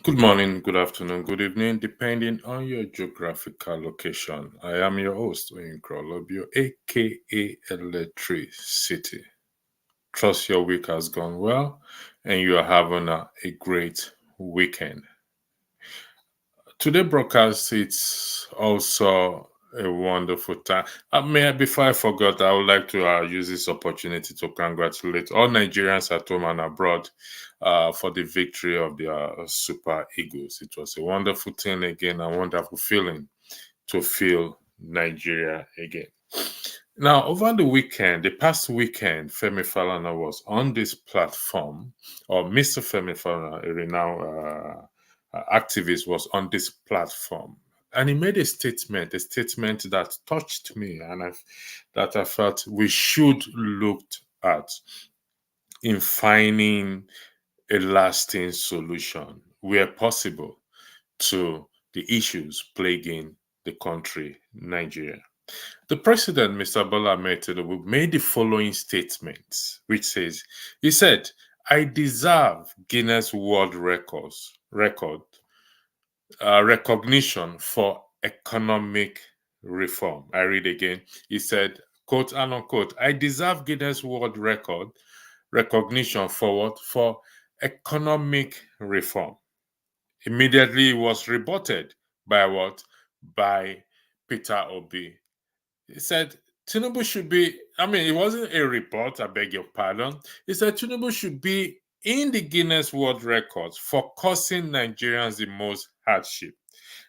Good morning, good afternoon, good evening, depending on your geographical location. I am your host, Oyinkro aka Electricity. Trust your week has gone well and you are having a great weekend. Today broadcast, it's also a wonderful time. Before I forgot, I would like to use this opportunity to congratulate all Nigerians at home and abroad for the victory of the Super Eagles. It was a wonderful thing again, a wonderful feeling to feel Nigeria again. Now, over the past weekend, Femi Falana was on this platform, or Mr. Femi Falana, a renowned activist, was on this platform, and he made a statement that touched me, and I felt we should look at in finding a lasting solution where possible to the issues plaguing the country, Nigeria. The president, Mr. Bola Ahmed Tinubu, made the following statement, which he said, I deserve Guinness World record recognition for economic reform. I read again. He said, quote and unquote, I deserve Guinness World Record recognition for what? For economic reform. Immediately, it was rebutted by what? By Peter Obi. He said, Tinubu should be, it wasn't a report, I beg your pardon. He said Tinubu should be in the Guinness World Records for causing Nigerians the most hardship.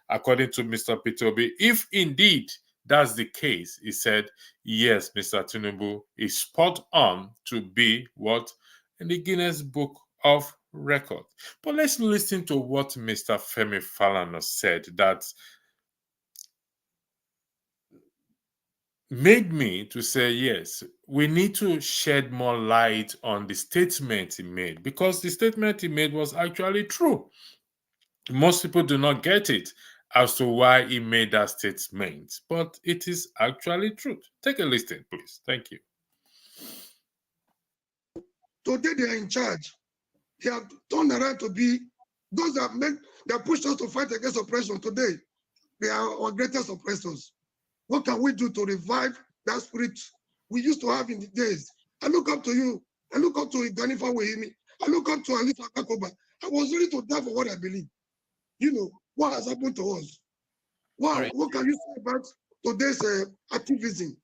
According to Mr. Peter Obi, if indeed that's the case, he said, yes, Mr. Tinubu is spot on to be what? In the Guinness Book of Records. But let's listen to what Mr. Femi Falana said that made me to say, yes, we need to shed more light on the statement he made, because the statement he made was actually true. Most people do not get it as to why he made that statement, but it is actually true. Take a listen, please. Thank you. Today they are in charge. They have turned around to be those that pushed us to fight against oppression. Today, they are our greatest oppressors. What can we do to revive that spirit we used to have in the days? I look up to you. I look up to Ganifa Wehimi. I look up to Alisa Kakoba. I was ready to die for what I believe. You know, what has happened to us? Wow, right. What can you say about today's activism?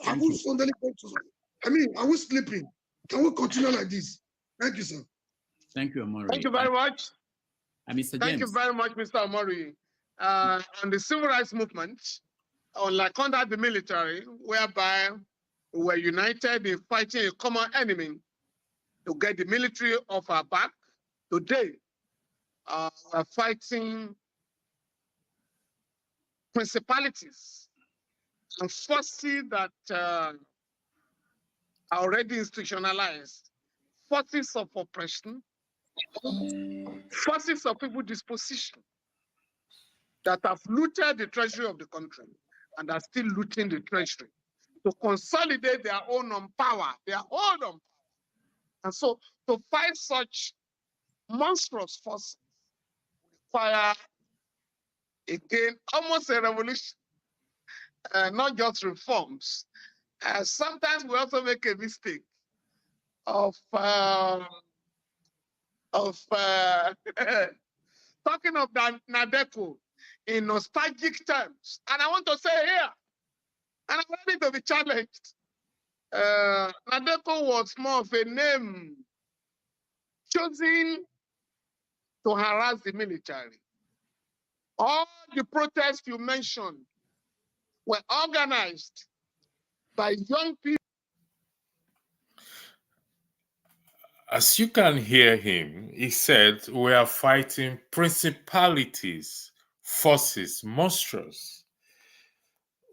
Are we suddenly going to, are we sleeping? Can we continue like this? Thank you, sir. Thank you, Omori. Thank you very much. Mr. James. Thank you very much, Mr. Omori. On the civil rights movement, like under the military, whereby we were united in fighting a common enemy to get the military off our back. Today, we're fighting principalities and forces that are already institutionalized, forces of oppression, forces of people disposition that have looted the treasury of the country and are still looting the treasury to consolidate their own power, And so to fight such monstrous forces require, again, almost a revolution, not just reforms. Sometimes we also make a mistake of talking of Nadeco in nostalgic terms. And I want to say here, and I'm ready to be challenged, Nadeco was more of a name chosen to harass the military. All the protests you mentioned were organized by young people. As you can hear him, he said, we are fighting principalities, forces, monsters.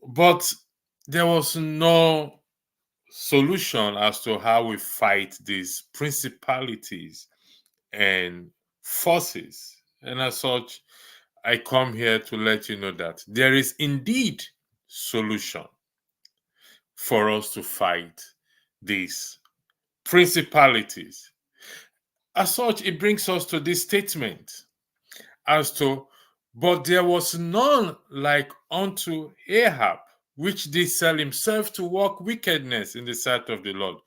But there was no solution as to how we fight these principalities and forces. And as such, I come here to let you know that there is indeed solution for us to fight these principalities. As such, it brings us to this statement. as to, but there was none like unto Ahab, which did sell himself to work wickedness in the sight of the Lord,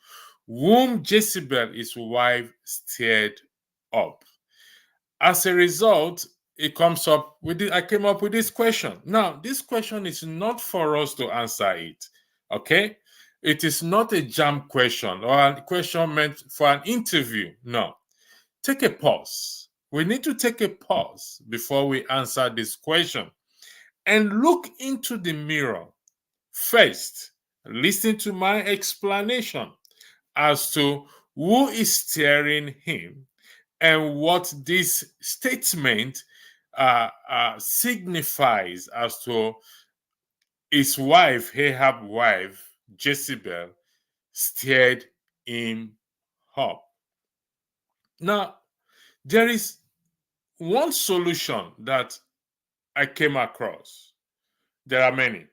whom Jezebel his wife stirred up. As a result, it comes up with I came up with this question. Now, this question is not for us to answer it. Okay? It is not a jam question or a question meant for an interview. No. Take a pause. We need to take a pause before we answer this question and look into the mirror. First, listen to my explanation as to who is steering him and what this statement signifies as to his wife, Ahab's wife, Jezebel, stirred him up. Now, there is one solution that I came across. There are many,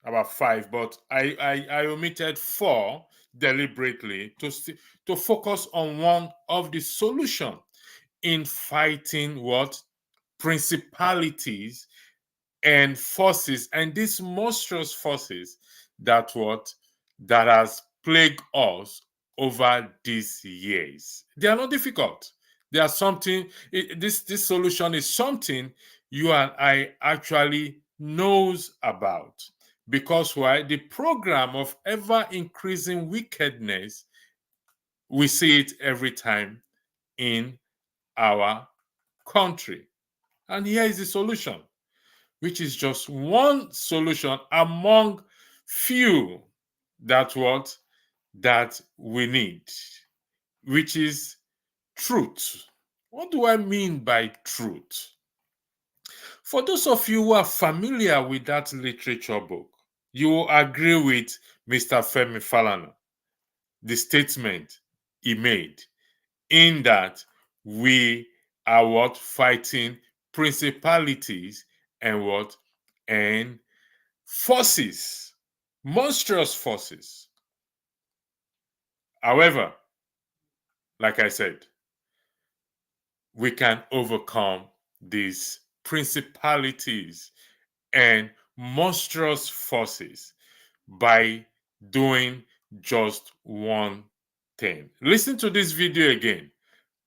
about 5, but I omitted 4 deliberately to focus on one of the solution in fighting what? Principalities and forces, and these monstrous forces that has plagued us over these years. They are not difficult. They are something. This solution is something you and I actually knows about, because why? The program of ever increasing wickedness, we see it every time in our country. And here is the solution, which is just one solution among few that we need, which is truth. What do I mean by truth? For those of you who are familiar with that literature book, you will agree with Mr. Femi Falana, the statement he made, in that we are fighting principalities and forces, monstrous forces. However, like I said, we can overcome these principalities and monstrous forces by doing just one thing. Listen to this video again,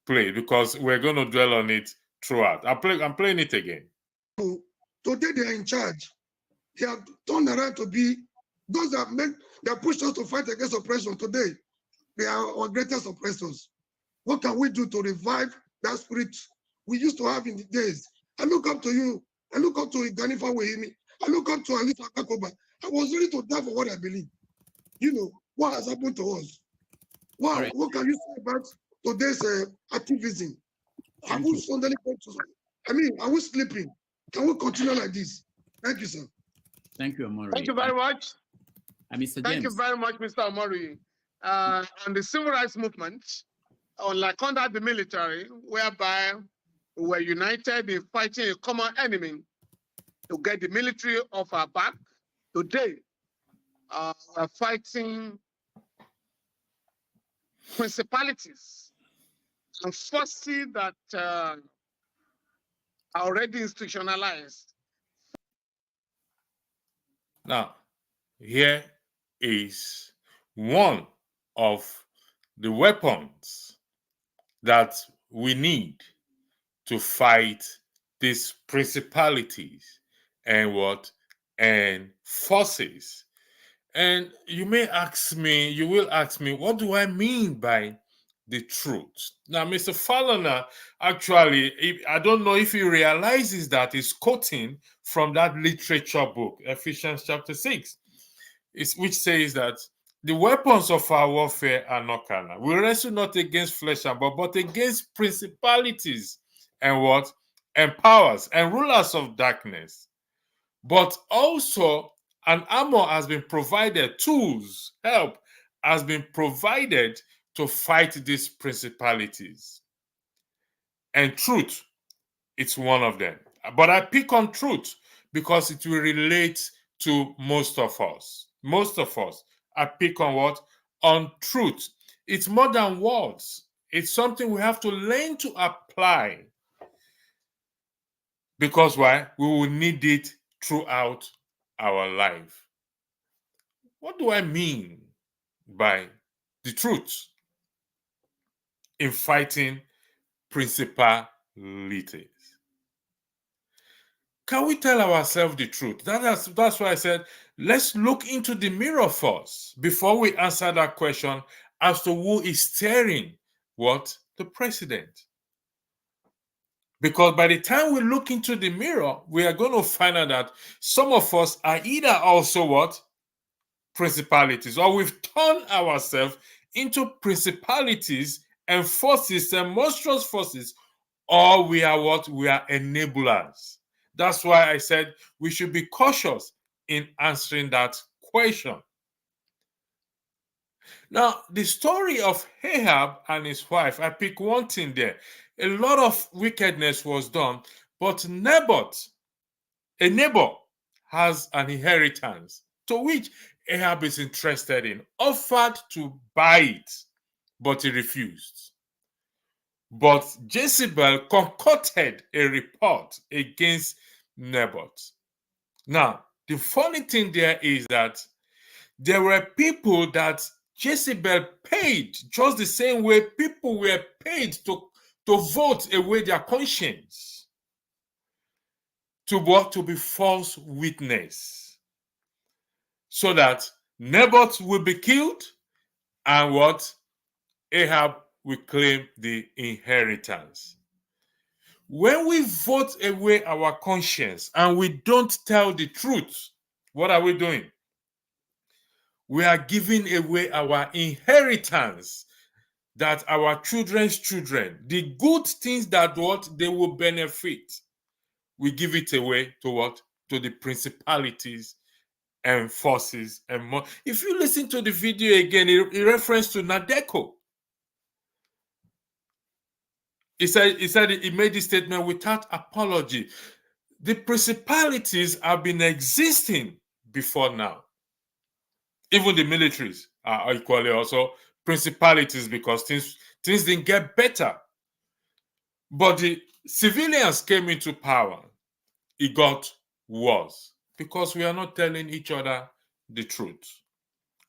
play, because we're going to dwell on it throughout. I'm playing it again. Today they are in charge. They have turned around to be those that pushed us to fight against oppression. Today, they are our greatest oppressors. What can we do to revive that spirit we used to have in the days? I look up to you. I look up to Ganifa Wahimi. I look up to Alisa Kakoba. I was ready to die for what I believe. You know, what has happened to us? Wow, Right. what can you say about today's activism? Are we suddenly going to, are we sleeping? Can we continue like this? Thank you, sir. Thank you, Omori. Thank you very much. Mr. Thank you James. very much, Mr. Omori. On the civil rights movement, unlike under the military, whereby we were united in fighting a common enemy to get the military off our back, today we're fighting principalities and forces that are already institutionalized. Now, here is one of the weapons that we need to fight these principalities and forces. And you will ask me, what do I mean by the truth? Now, Mr. Fallon, actually, I don't know if he realizes that he's quoting from that literature book, Ephesians chapter 6, which says that the weapons of our warfare are not carnal. We wrestle not against flesh and blood, but against principalities and powers and rulers of darkness. But also an armor has been provided, tools, help has been provided to fight these principalities. And truth, it's one of them. But I pick on truth because it will relate to most of us. Most of us. I pick on what? On truth. It's more than words. It's something we have to learn to apply. Because why? We will need it throughout our life. What do I mean by the truth in fighting principalities? Can we tell ourselves the truth? That's why I said, let's look into the mirror first before we answer that question as to who is steering what? The president. Because by the time we look into the mirror, we are going to find out that some of us are either also what? Principalities, or we've turned ourselves into principalities and forces and monstrous forces, or we are what? We are enablers. That's why I said we should be cautious in answering that question. Now, the story of Ahab and his wife, I pick one thing there. A lot of wickedness was done, but Naboth, a neighbor, has an inheritance to which Ahab is interested in, offered to buy it, but he refused. But Jezebel concocted a report against Naboth. Now, the funny thing there is that there were people that Jezebel paid just the same way people were paid to vote away their conscience, to what? To be false witness, so that Naboth will be killed and what? Ahab will claim the inheritance. When we vote away our conscience and we don't tell the truth, what are we doing? We are giving away our inheritance, that our children's children, the good things that what they will benefit, we give it away to what? To the principalities and forces and more. If you listen to the video again, it reference to Nadeko. He made this statement without apology. The principalities have been existing before now. Even the militaries are equally also principalities, because things didn't get better. But the civilians came into power. It got worse because we are not telling each other the truth.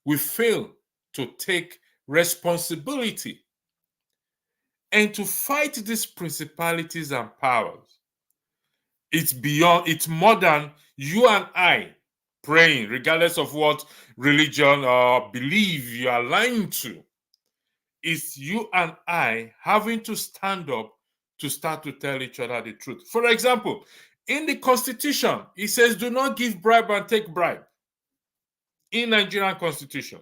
We fail to take responsibility and to fight these principalities and powers. It's more than you and I praying, regardless of what religion or belief you are aligned to. It's you and I having to stand up to start to tell each other the truth. For example, in the Constitution, it says, do not give bribe and take bribe. In Nigerian Constitution,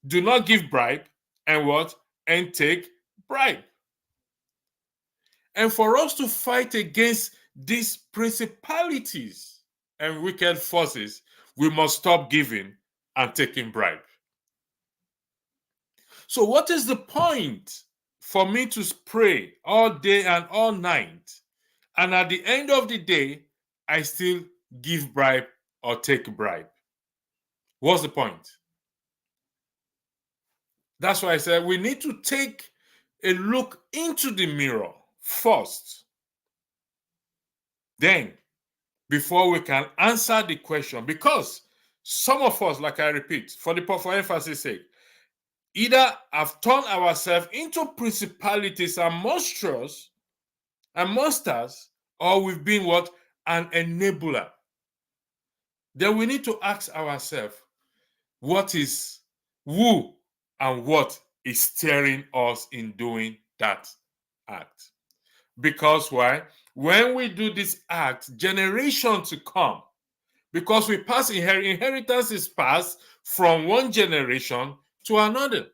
do not give bribe and what? And take bribe. And for us to fight against these principalities and wicked forces, we must stop giving and taking bribe. So what is the point for me to pray all day and all night, and at the end of the day, I still give bribe or take bribe? What's the point? That's why I said we need to take a look into the mirror first. Then, before we can answer the question, because some of us, like I repeat, for emphasis sake, either have turned ourselves into principalities and monsters and monsters, or we've been what? An enabler. Then we need to ask ourselves, who and what is steering us in doing that act? Because why? When we do this act, generation to come, because we pass inheritance is passed from one generation to another.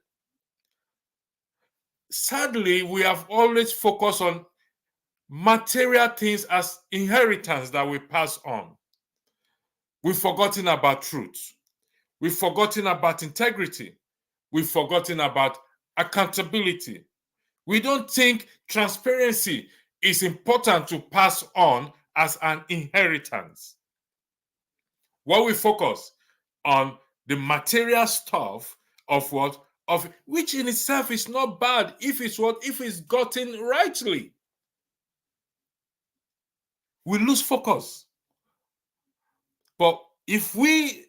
Sadly, we have always focused on material things as inheritance that we pass on. We've forgotten about truth. We've forgotten about integrity. We've forgotten about accountability. We don't think transparency is important to pass on as an inheritance. What we focus on the material stuff of what? Of which in itself is not bad if it's gotten rightly. we lose focus. But if we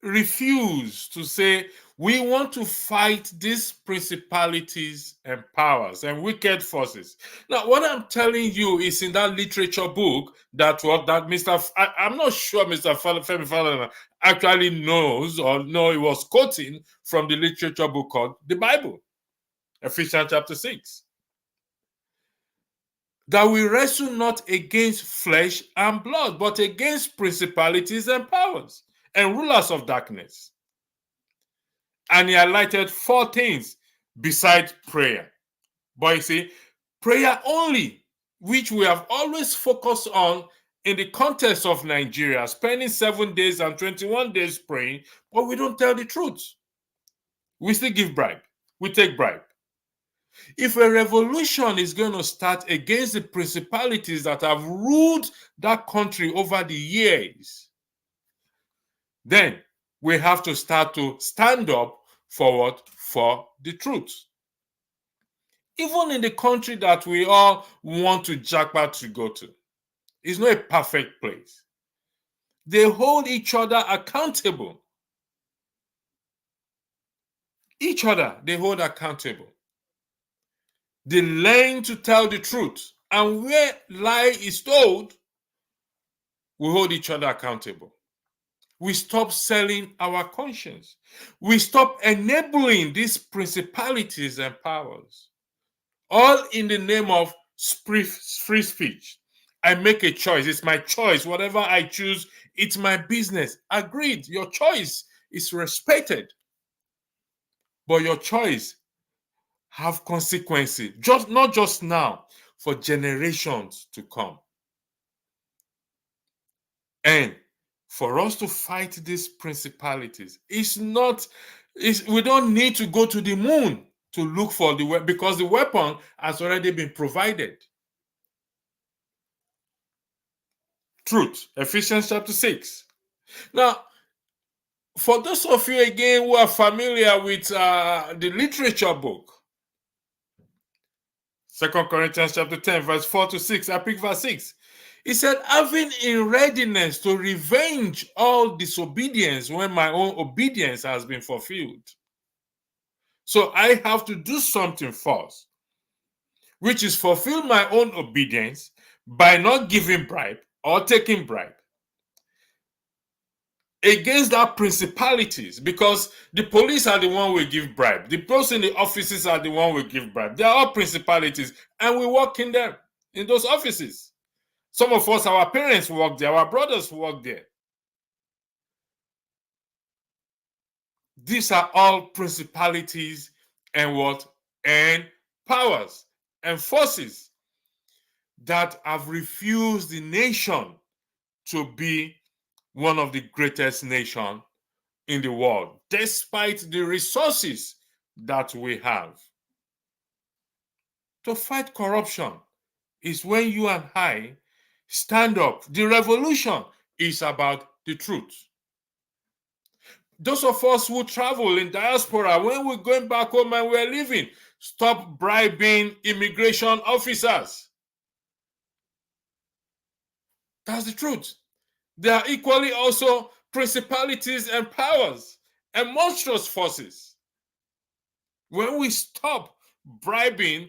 refuse to say we want to fight these principalities and powers and wicked forces. Now, what I'm telling you is in that literature book that I'm not sure Mr. Femi Falana actually knows or no, he was quoting from the literature book called the Bible, Ephesians chapter 6. That we wrestle not against flesh and blood, but against principalities and powers and rulers of darkness. And he highlighted 4 things besides prayer. But you see, prayer only, which we have always focused on in the context of Nigeria, spending 7 days and 21 days praying, but we don't tell the truth. We still give bribe. We take bribe. If a revolution is going to start against the principalities that have ruled that country over the years, then we have to start to stand up for what? For the truth. Even in the country that we all want to jackpot to go to, it's not a perfect place. They hold each other accountable. Each other, they hold accountable. They learn to tell the truth. And where lie is told, we hold each other accountable. We stop selling our conscience. We stop enabling these principalities and powers, all in the name of free speech. I make a choice. It's my choice. Whatever I choose, it's my business. Agreed. Your choice is respected. But your choice have consequences, not just now, for generations to come. And for us to fight these principalities, we don't need to go to the moon to look for the weapon, because the weapon has already been provided. Truth, Ephesians chapter 6. Now, for those of you again who are familiar with the literature book, 2 Corinthians chapter 10, verse 4 to 6, I pick verse 6. He said, having in readiness to revenge all disobedience when my own obedience has been fulfilled. So I have to do something first, which is fulfill my own obedience by not giving bribe or taking bribe against that principalities, because the police are the one who give bribe. The person in the offices are the one who give bribe. They are all principalities, and we work in them, in those offices. Some of us, our parents work there, our brothers work there. These are all principalities and what? And powers and forces that have refused the nation to be one of the greatest nations in the world, despite the resources that we have. To fight corruption is when you and I stand up. The revolution is about the truth. Those of us who travel in diaspora, when we're going back home and we're leaving, stop bribing immigration officers. That's the truth. There are equally also principalities and powers and monstrous forces. When we stop bribing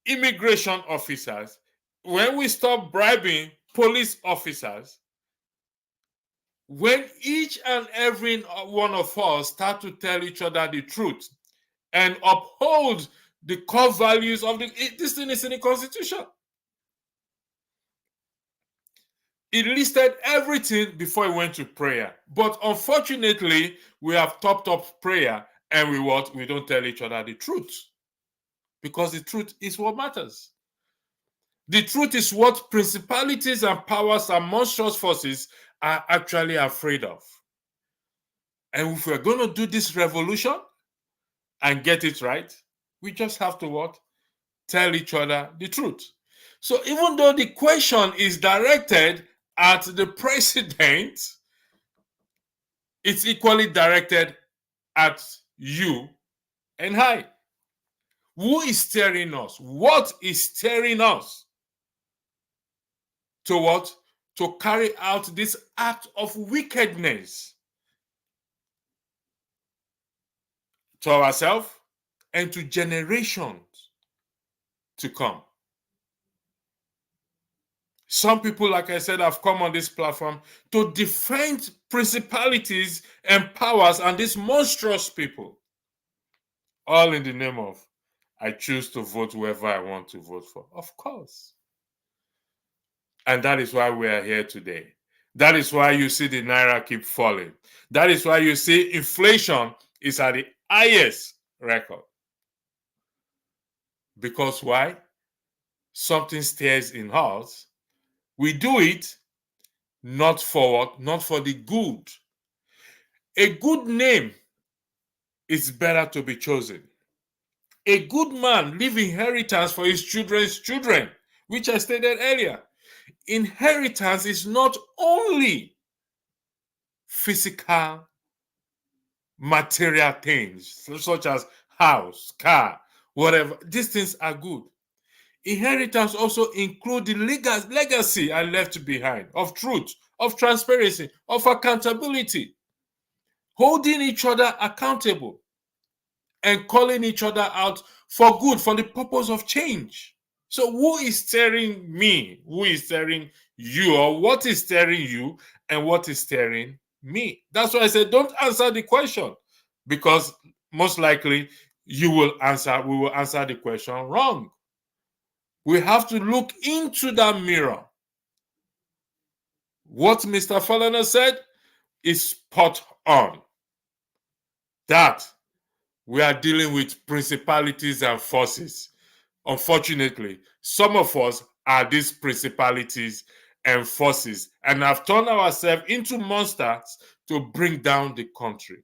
immigration officers, when we stop bribing police officers, when each and every one of us start to tell each other the truth and uphold the core values of this thing is in the Constitution. It listed everything before it went to prayer. But unfortunately, we have topped up prayer and we don't tell each other the truth. Because the truth is what matters. The truth is what principalities and powers and monstrous forces are actually afraid of. And if we're going to do this revolution and get it right, we just have to what? Tell each other the truth. So even though the question is directed at the president, it's equally directed at you and I. Who is steering us? What is steering us? to what? To carry out this act of wickedness to ourselves and to generations to come. Some people, like I said, have come on this platform to defend principalities and powers and these monstrous people, all in the name of, I choose to vote whoever I want to vote for. Of course. And that is why we are here today. That is why you see the Naira keep falling. That is why you see inflation is at the highest record. Because why? Something stirs in us. We do it not for the good. A good name is better to be chosen. A good man leave inheritance for his children's children, which I stated earlier. Inheritance is not only physical, material things, such as house, car, whatever. These things are good. Inheritance also include the legacy I left behind of truth, of transparency, of accountability, holding each other accountable, and calling each other out for good, for the purpose of change. So who is steering me? Who is steering you? Or what is steering you and what is steering me? That's why I said don't answer the question, because most likely we will answer the question wrong. We have to look into that mirror. What Mr. Falana said is spot on. That we are dealing with principalities and forces. Unfortunately, some of us are these principalities and forces and have turned ourselves into monsters to bring down the country.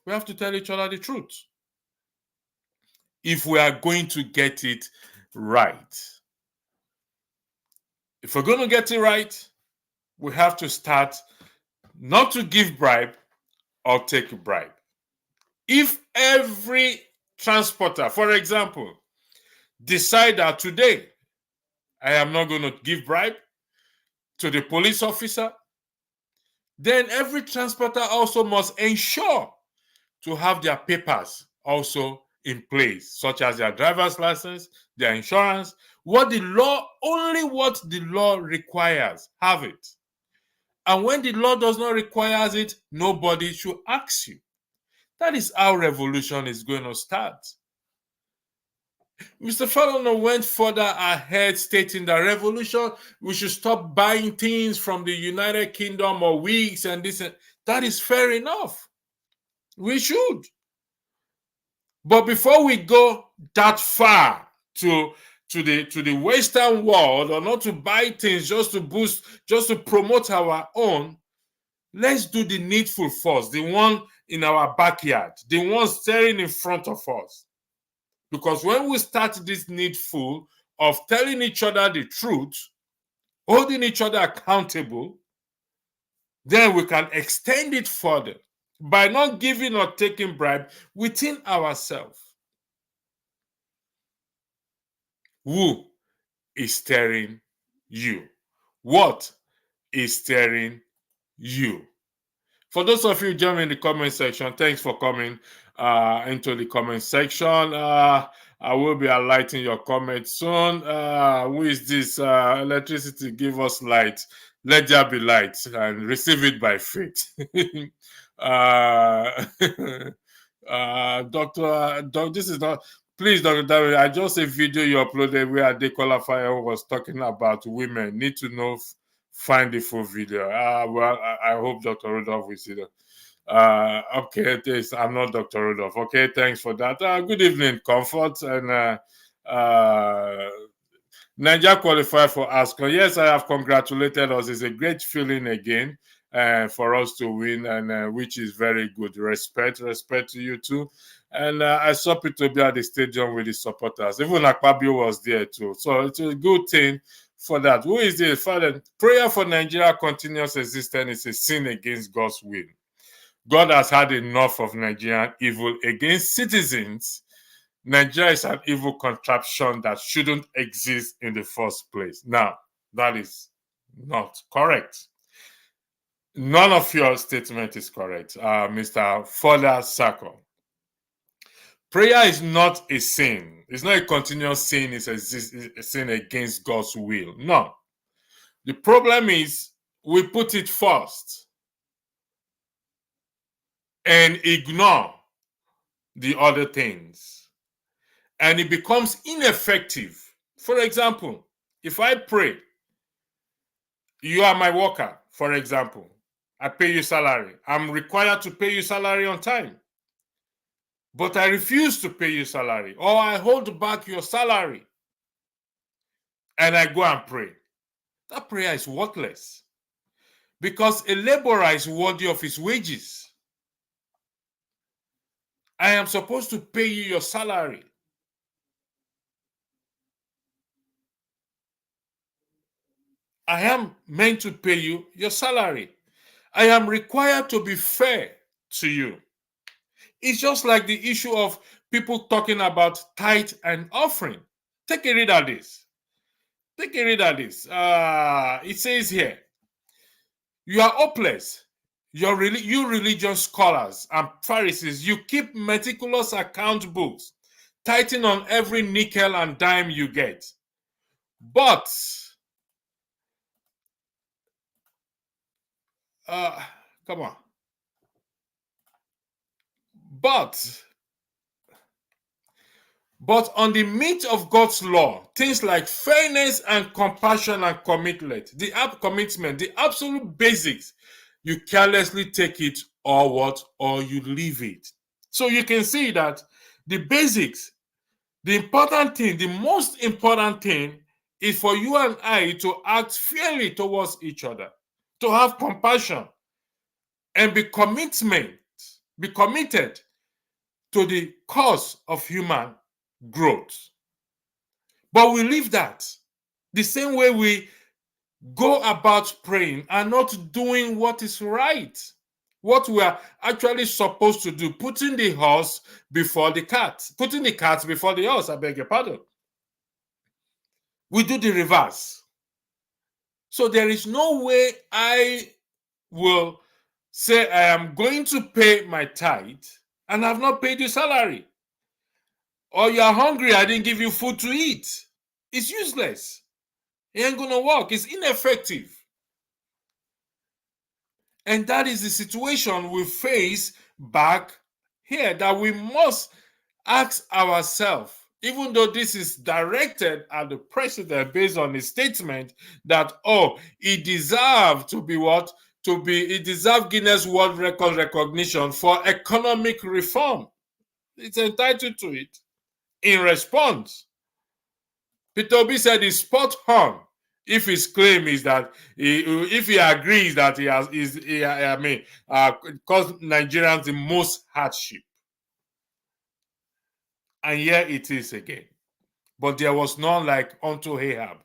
We have to tell each other the truth if we are going to get it right. If we're going to get it right, we have to start not to give bribe or take a bribe. If every transporter, for example, decide that today I am not going to give bribe to the police officer, then every transporter also must ensure to have their papers also in place, such as their driver's license, their insurance, only what the law requires, have it. And when the law does not require it, nobody should ask you. That is how revolution is going to start. Mr. Falana went further ahead, stating that revolution, we should stop buying things from the United Kingdom or wigs and this. That is fair enough. We should. But before we go that far to the Western world, or not to buy things just to promote our own, let's do the needful first, the one in our backyard, the one staring in front of us. Because when we start this needful of telling each other the truth, holding each other accountable, then we can extend it further by not giving or taking bribe within ourselves. Who is steering you? What is steering you? For those of you joining in the comment section, thanks for coming into the comment section. I will be highlighting your comments soon. Who is this? Electricity, give us light. Let there be light and receive it by faith. Doctor, this is not. Please, Dr. David, I just a video you uploaded where Adekola Fire was talking about women. Need to know, find the full video. Well, I hope Dr. Rudolph will see that. Okay, I'm not Dr. Rudolph. Okay, thanks for that. Good evening, Comfort. And Nigeria qualified for ASCON. Yes, I have congratulated us. It's a great feeling again for us to win, and which is very good. Respect to you too. And I saw Peter be at the stadium with the supporters. Even Akpabio was there too. So it's a good thing for that. Who is the Father? Prayer for Nigeria continuous existence is a sin against God's will. God has had enough of Nigerian evil against citizens. Nigeria is an evil contraption that shouldn't exist in the first place. Now, that is not correct. None of your statement is correct, Mr. Foda Sako. Prayer is not a sin. It's not a continuous sin. It's a sin against God's will. No. The problem is we put it first and ignore the other things. And it becomes ineffective. For example, if I pray, you are my worker, for example, I pay you salary. I'm required to pay you salary on time. But I refuse to pay you salary, or I hold back your salary and I go and pray. That prayer is worthless because a laborer is worthy of his wages. I am supposed to pay you your salary. I am meant to pay you your salary. I am required to be fair to you. It's just like the issue of people talking about tithe and offering. Take a read at this. Take a read at this. It says here, you are hopeless. You religious scholars and Pharisees, you keep meticulous account books, tithing on every nickel and dime you get. But, come on. But on the meat of God's law, things like fairness and compassion and commitment, the absolute basics, you carelessly take it or what? Or you leave it. So you can see that the basics, the important thing, the most important thing is for you and I to act fairly towards each other, to have compassion and be committed to the cause of human growth. But we leave that the same way we go about praying and not doing what is right, what we are actually supposed to do, putting the horse before the cat, putting the cat before the horse, I beg your pardon. We do the reverse. So there is no way I will say I am going to pay my tithe and I've not paid you salary. Or you are hungry, I didn't give you food to eat. It's useless. It ain't gonna work. It's ineffective. And that is the situation we face back here, that we must ask ourselves, even though this is directed at the president based on his statement that, oh, he deserved to be what? He deserved Guinness World Record recognition for economic reform. It's entitled to it. In response, Peter Obi said he's spot on if his claim is that if he agrees that he caused Nigerians the most hardship. And here it is again. But there was none like unto Ahab,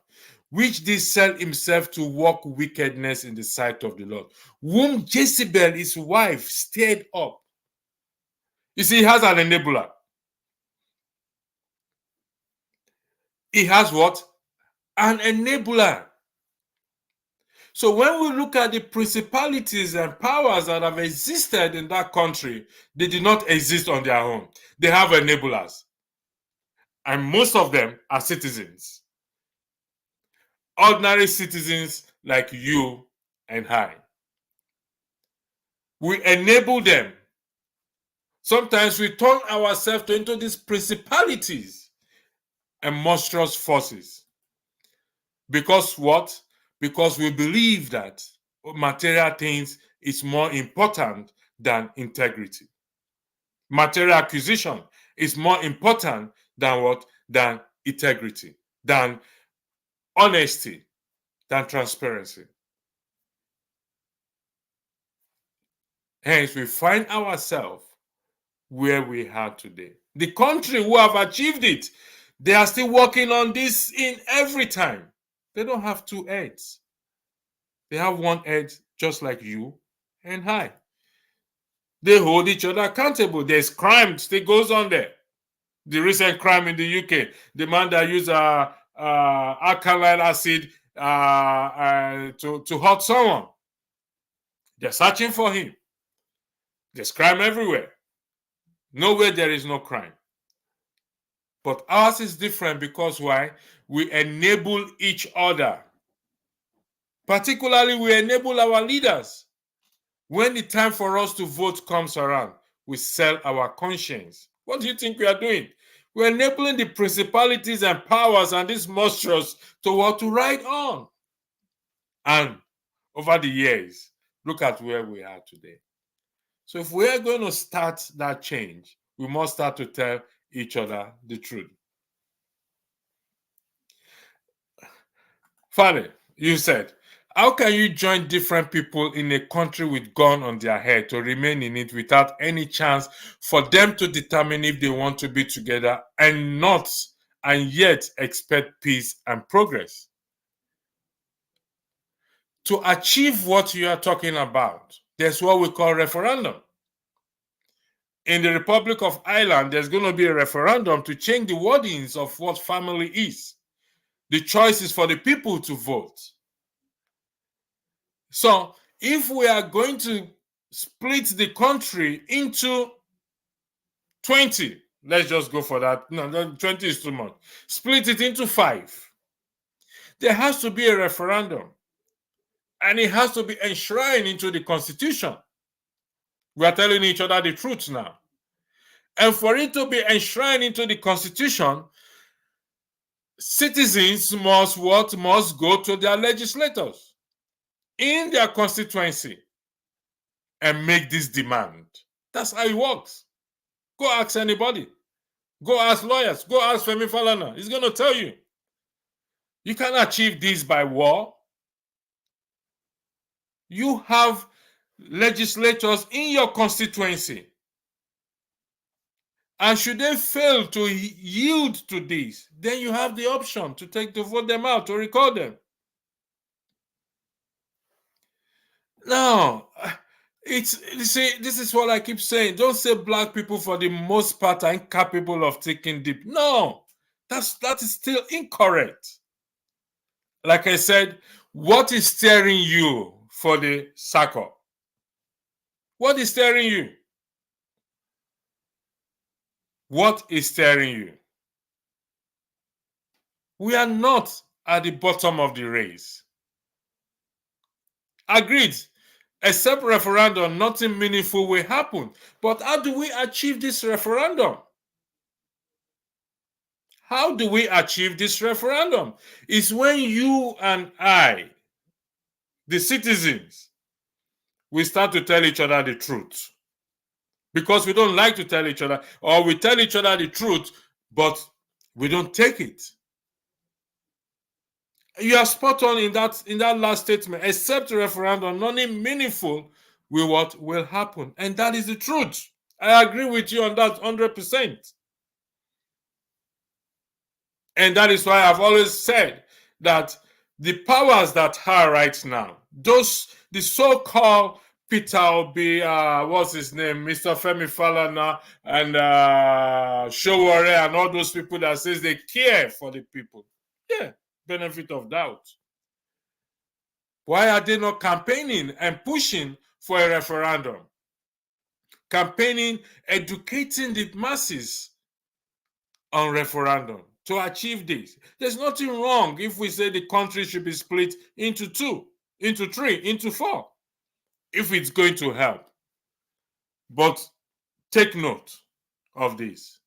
which did sell himself to work wickedness in the sight of the Lord, whom Jezebel, his wife, stirred up. You see, he has an enabler. He has what? An enabler. So when we look at the principalities and powers that have existed in that country, they did not exist on their own. They have enablers. And most of them are citizens. Ordinary citizens like you and I. We enable them. Sometimes we turn ourselves into these principalities and monstrous forces. Because what? Because we believe that material things is more important than integrity. Material acquisition is more important than what? Than integrity, than honesty, than transparency. Hence, we find ourselves where we are today. The country who have achieved it, they are still working on this in every time. They don't have two heads. They have one head, just like you and I. They hold each other accountable. There's crime still goes on there. The recent crime in the UK, the man that used alkaline acid to hurt someone. They're searching for him. There's crime everywhere. Nowhere there is no crime. But ours is different because why? We enable each other. Particularly, we enable our leaders. When the time for us to vote comes around, we sell our conscience. What do you think we are doing? We're enabling the principalities and powers and these monsters to ride on. And over the years, look at where we are today. So if we are going to start that change, we must start to tell each other the truth. Father, you said, how can you join different people in a country with gun on their head to remain in it without any chance for them to determine if they want to be together and yet expect peace and progress? To achieve what you are talking about, there's what we call referendum. In the Republic of Ireland, there's going to be a referendum to change the wordings of what family is. The choice is for the people to vote. So if we are going to split the country into 20, let's just go for that. No, 20 is too much. Split it into 5. There has to be a referendum. And it has to be enshrined into the Constitution. We are telling each other the truth now. And for it to be enshrined into the Constitution, citizens must go to their legislators in their constituency and make this demand. That's how it works. Go ask anybody. Go ask lawyers. Go ask Femi Falana. He's going to tell you. You can achieve this by war. You have legislators in your constituency. And should they fail to yield to this, then you have the option to vote them out, to recall them. Now, this is what I keep saying. Don't say black people for the most part are incapable of thinking deep. No, that is still incorrect. Like I said, what is steering you for the circle? What is steering you? What is steering you? We are not at the bottom of the race. Agreed. Except referendum, nothing meaningful will happen. But how do we achieve this referendum? How do we achieve this referendum? It's when you and I, the citizens, we start to tell each other the truth. Because we don't like to tell each other, or we tell each other the truth, but we don't take it. You are spot on in that last statement. Except referendum, nothing meaningful will happen. And that is the truth. I agree with you on that 100%. And that is why I've always said that the powers that are right now, the so-called Peter Obi, what's his name, Mr. Femi Falana, and Showore, and all those people that says they care for the people. Yeah, benefit of doubt. Why are they not campaigning and pushing for a referendum? Campaigning, educating the masses on referendum to achieve this. There's nothing wrong if we say the country should be split into 2, into 3, into 4, if it's going to help. But take note of this.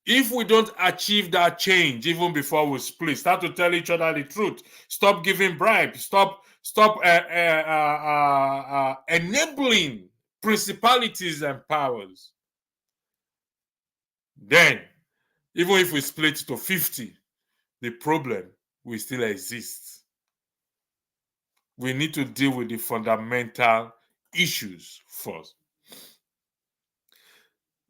If we don't achieve that change even before we split, start to tell each other the truth, stop giving bribes, stop enabling principalities and powers, then even if we split to 50, the problem will still exist. We need to deal with the fundamental issues first.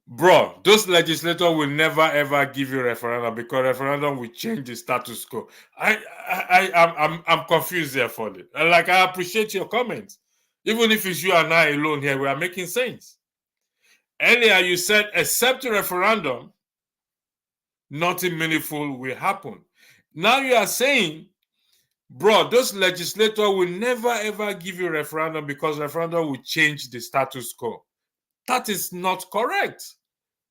Bro, those legislators will never ever give you a referendum because referendum will change the status quo. I'm confused here for it. Like, I appreciate your comments. Even if it's you and I alone here, we are making sense. Earlier you said, except a referendum, nothing meaningful will happen. Now you are saying, Bro, those legislators will never ever give you referendum because referendum will change the status quo. That is not correct.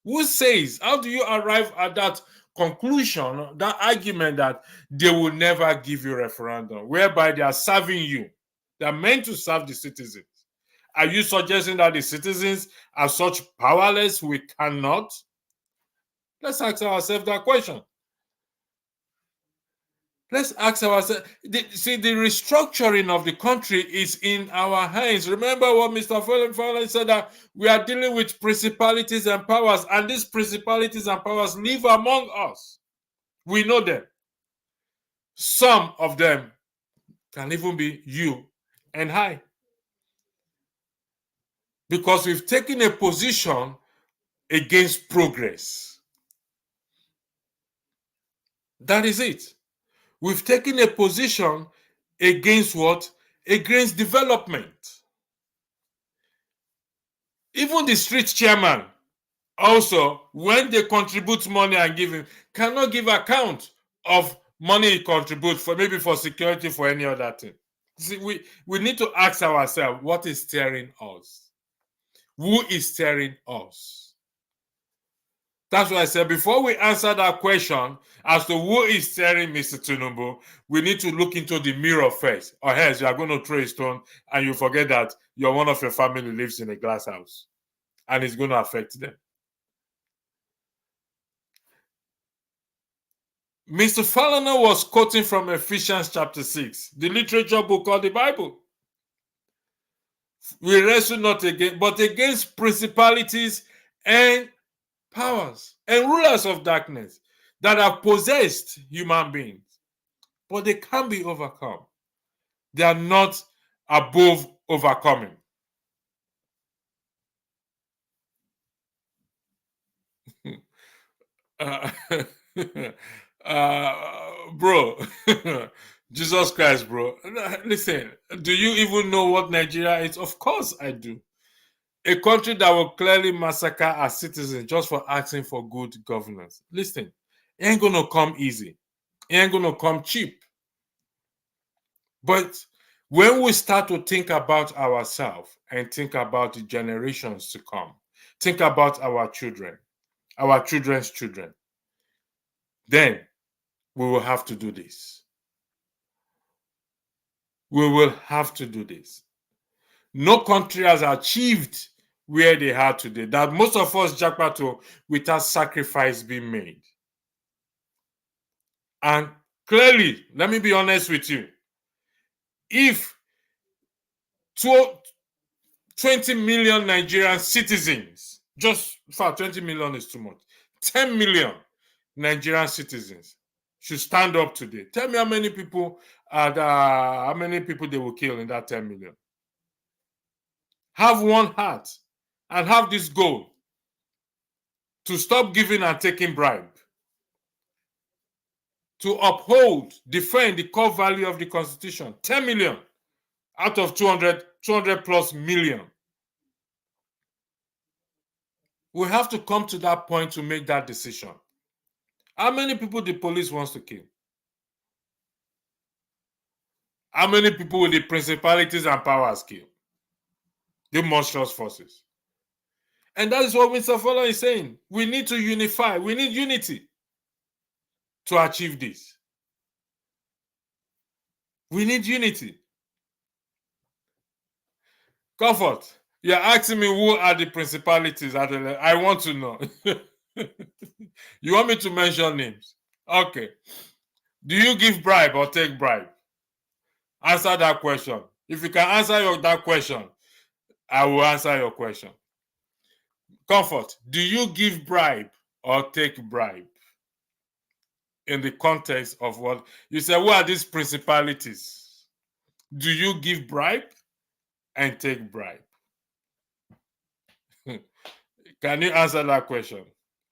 Who says? How do you arrive at that conclusion, that argument that they will never give you referendum, whereby they are serving you? They are meant to serve the citizens. Are you suggesting that the citizens are such powerless we cannot? Let's ask ourselves that question. Let's ask ourselves, the restructuring of the country is in our hands. Remember what Mr. Fowler said, that we are dealing with principalities and powers, and these principalities and powers live among us. We know them. Some of them can even be you and I. Because we've taken a position against progress. That is it. We've taken a position against what? Against development. Even the street chairman, also, when they contribute money and giving, cannot give account of money he contributes for, maybe for security, for any other thing. See, we need to ask ourselves, what is steering us? Who is steering us? That's why I said, before we answer that question as to who is steering Mr. TINUBU, we need to look into the mirror first, or else you are going to throw a stone and you forget that one of your family lives in a glass house and it's going to affect them. Mr. Fallon was quoting from Ephesians chapter 6, the literature book of the Bible. We wrestle not against, but against principalities and powers and rulers of darkness that have possessed human beings, but they can be overcome. They are not above overcoming. Bro, Jesus Christ, bro. Listen, do you even know what Nigeria is? Of course I do. A country that will clearly massacre our citizens just for asking for good governance. Listen, it ain't gonna come easy. It ain't gonna come cheap. But when we start to think about ourselves and think about the generations to come, think about our children, our children's children, then we will have to do this. We will have to do this. No country has achieved where they are today, that most of us jackpot to without sacrifice being made. And clearly, let me be honest with you, if 20 million Nigerian citizens, just for 20 million is too much, 10 million Nigerian citizens should stand up today. Tell me how many people they will kill in that 10 million. Have one heart and have this goal to stop giving and taking bribe, to uphold, defend the core value of the Constitution. 10 million out of 200 plus million. We have to come to that point to make that decision. How many people the police wants to kill? How many people will the principalities and powers kill? The monstrous forces. And that is what Mr. Fowler is saying. We need to unify. We need unity to achieve this. We need unity. Comfort, you're asking me who are the principalities. I want to know. You want me to mention names? Okay. Do you give bribe or take bribe? Answer that question. If you can answer that question, I will answer your question. Comfort, do you give bribe or take bribe? In the context of what you said, what are these principalities? Do you give bribe and take bribe? Can you answer that question,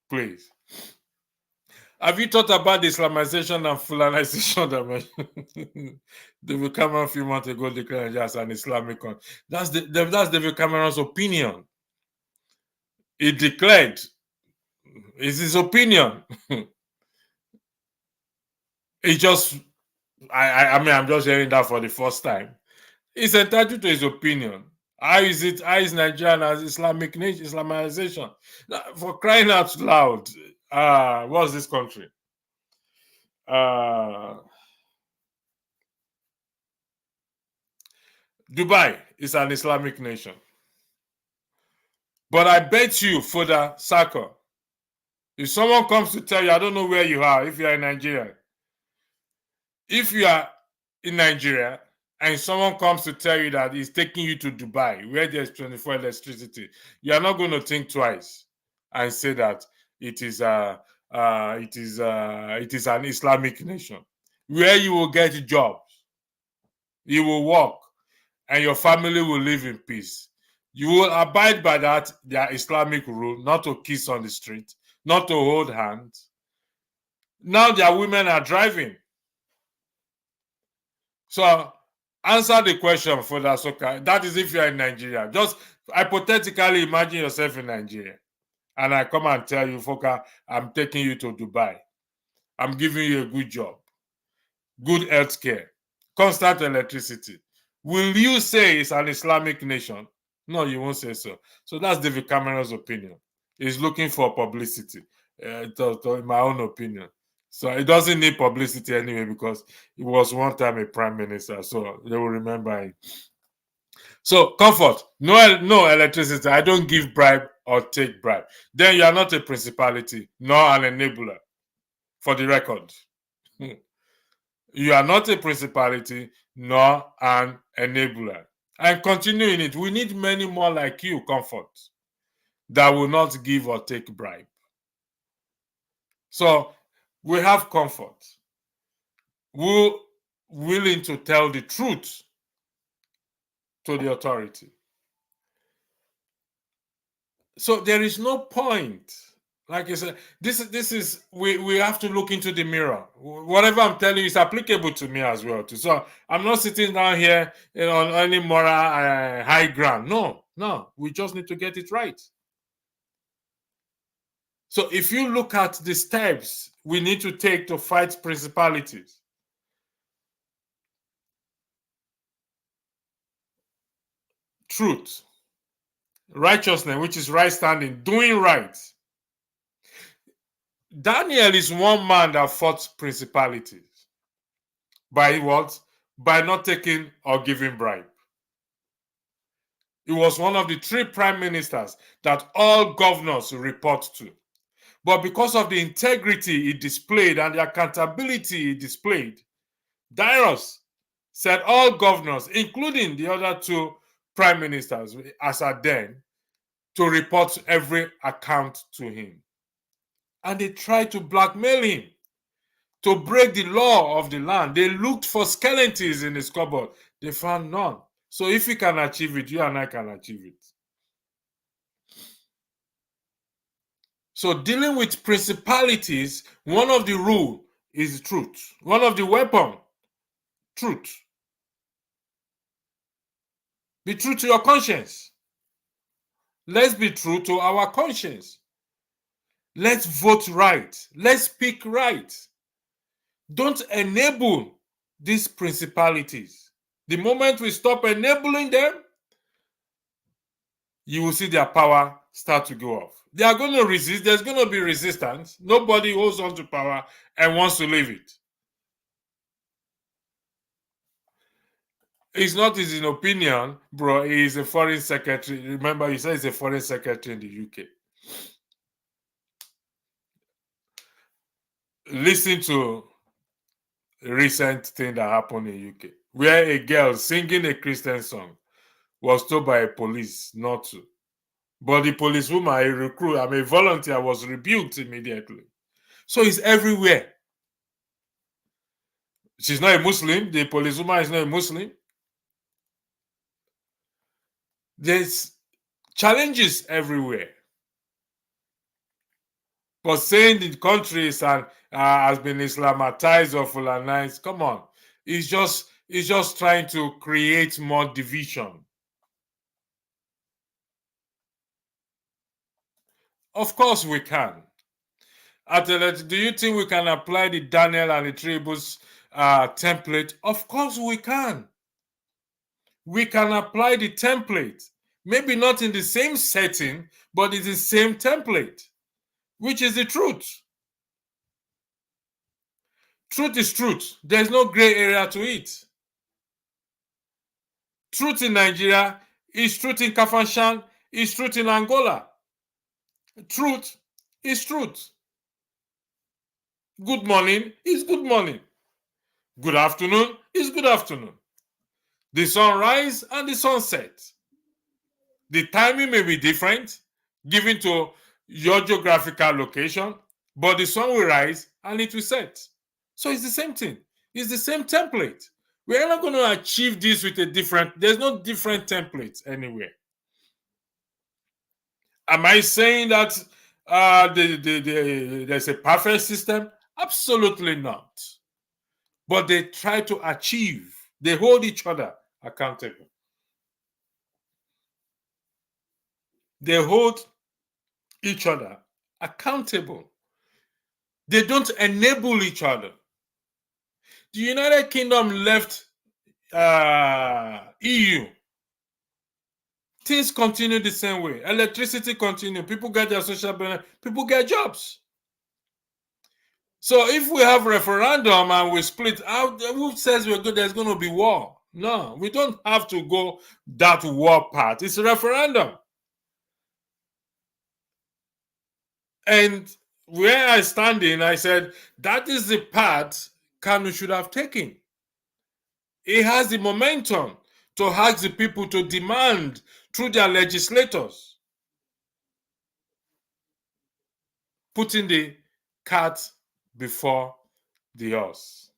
please? Have you thought about the Islamization and Fulanization that David Cameron a few months ago declared as an Islamic country? That's David Cameron's opinion. He declared, it's his opinion. He just I mean, I'm just hearing that for the first time. He's entitled to his opinion. How is Nigeria as Islamic nation, Islamization? For crying out loud, what's this country? Dubai is an Islamic nation. But I bet you, further Saka, if someone comes to tell you, I don't know where you are, if you are in Nigeria, if you are in Nigeria and someone comes to tell you that he's taking you to Dubai, where there's 24 electricity, you are not going to think twice and say that it is an Islamic nation where you will get jobs, you will work, and your family will live in peace. You will abide by that, their Islamic rule, not to kiss on the street, not to hold hands. Now their women are driving. So answer the question for that, Soka. That is if you're in Nigeria. Just hypothetically imagine yourself in Nigeria. And I come and tell you, Foka, I'm taking you to Dubai. I'm giving you a good job, good health care, constant electricity. Will you say it's an Islamic nation? No, you won't say so. So that's David Cameron's opinion. He's looking for publicity, in my own opinion. So it doesn't need publicity anyway because he was one time a prime minister. So they will remember him. So comfort, no electricity. I don't give bribe or take bribe. Then you are not a principality, nor an enabler, for the record. You are not a principality, nor an enabler. And continuing it, we need many more like you, comfort, that will not give or take bribe. So we have comfort, who willing to tell the truth to the authority. So there is no point. Like I said, this is we have to look into the mirror. Whatever I'm telling you is applicable to me as well too. So I'm not sitting down here, on any moral high ground. No, we just need to get it right. So if you look at the steps we need to take to fight principalities, truth, righteousness, which is right standing, doing right. Daniel is one man that fought principalities. By what? By not taking or giving bribe. He was one of the 3 prime ministers that all governors report to. But because of the integrity he displayed and the accountability he displayed, Darius said all governors, including the other 2 prime ministers, as at then, to report every account to him. And they tried to blackmail him, to break the law of the land. They looked for skeletons in his cupboard. They found none. So if he can achieve it, you and I can achieve it. So dealing with principalities, one of the rules is truth. One of the weapons, truth. Be true to your conscience. Let's be true to our conscience. Let's vote right. Let's speak right. Don't enable these principalities. The moment we stop enabling them, you will see their power start to go off. They are going to resist. There's going to be resistance. Nobody holds on to power and wants to leave it. It's not his opinion, bro. He is a foreign secretary. Remember, he said he's a foreign secretary in the UK. Listen to a recent thing that happened in UK, where a girl singing a Christian song was told by a police not to. But the policewoman, a volunteer, was rebuked immediately. So it's everywhere. She's not a Muslim. The policewoman is not a Muslim. There's challenges everywhere. But saying the country has been Islamatized or Fulanized, come on. It's just trying to create more division. Of course we can. Do you think we can apply the Daniel and the 3 Hebrews template? Of course we can. We can apply the template. Maybe not in the same setting, but it's the same template, which is the truth. Truth is truth. There's no gray area to it. Truth in Nigeria is truth in Kafanchan, is truth in Angola. Truth is truth. Good morning is good morning. Good afternoon is good afternoon. The sunrise and the sunset. The timing may be different given to your geographical location, but the sun will rise and it will set. So it's the same thing. It's the same template. We're not going to achieve this with a different, there's no different template anywhere. Am I saying that there's a perfect system? Absolutely not. But they try to achieve, they hold each other accountable. They hold each other accountable. They don't enable each other. The United Kingdom left EU. Things continue the same way. Electricity continue. People get their social benefit. People get jobs. So if we have referendum and we split out, who says there's going to be war? No, we don't have to go that war part. It's a referendum. And where I stand in, I said, that is the path Kanu should have taken. It has the momentum to ask the people to demand through their legislators, putting the cart before the horse.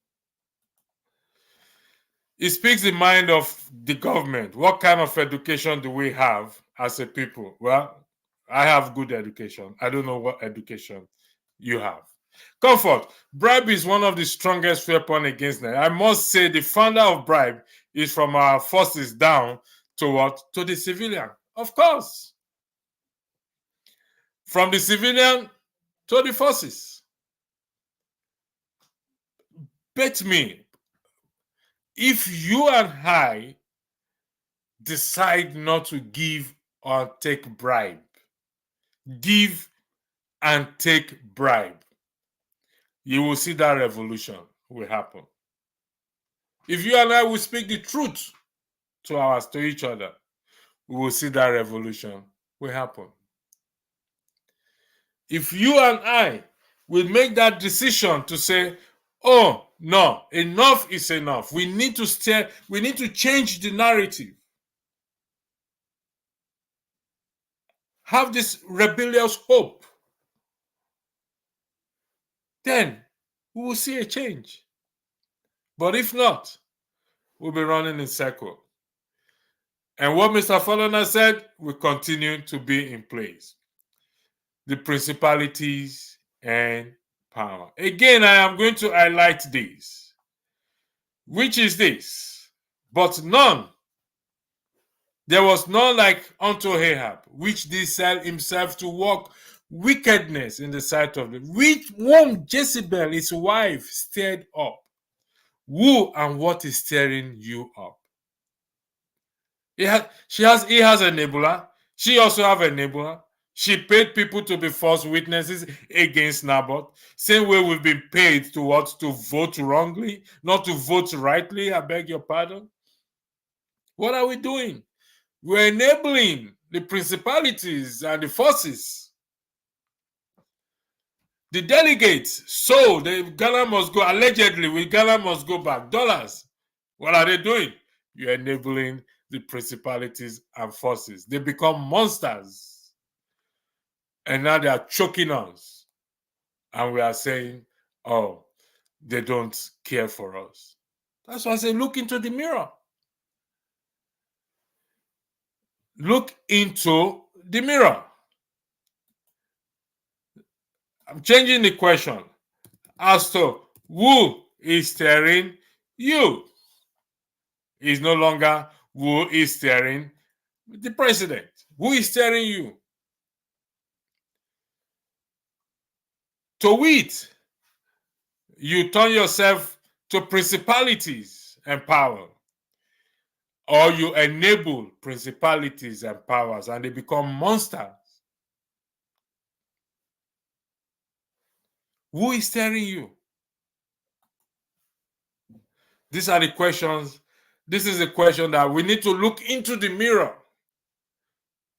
It speaks the mind of the government. What kind of education do we have as a people? Well, I have good education. I don't know what education you have. Comfort. Bribe is one of the strongest weapons against them. I must say the founder of bribe is from our forces down to what? To the civilian. Of course. From the civilian to the forces. Bet me, if you and I decide not to give or take bribe, give and take bribe, you will see that revolution will happen. If you and I will speak the truth to each other, we will see that revolution will happen. If you and I will make that decision to say, oh, no, enough is enough. We need to change the narrative. Have this rebellious hope. Then we will see a change. But if not, we'll be running in circles. And what Mr. Falana said will continue to be in place. The principalities and power. Again, I am going to highlight this. Which is this? But none. There was none like unto Ahab, which did sell himself to work wickedness in the sight of the which whom Jezebel, his wife, stirred up. Who and what is stirring you up? He has a enabler. She also have a enabler. She paid people to be false witnesses against Naboth. Same way we've been paid to what? To vote wrongly, not to vote rightly. I beg your pardon. What are we doing? We're enabling the principalities and the forces. The delegates, so Ghana must go, allegedly, Ghana must go back. Dollars. What are they doing? You're enabling the principalities and forces. They become monsters. And now they are choking us. And we are saying, oh, they don't care for us. That's why I say, look into the mirror. Look into the mirror. I'm changing the question as to who is steering you. It's no longer who is steering the president. Who is steering you? To wit, you turn yourself to principalities and power, or you enable principalities and powers and they become monsters, who is steering you? These are the questions. This is a question that we need to look into the mirror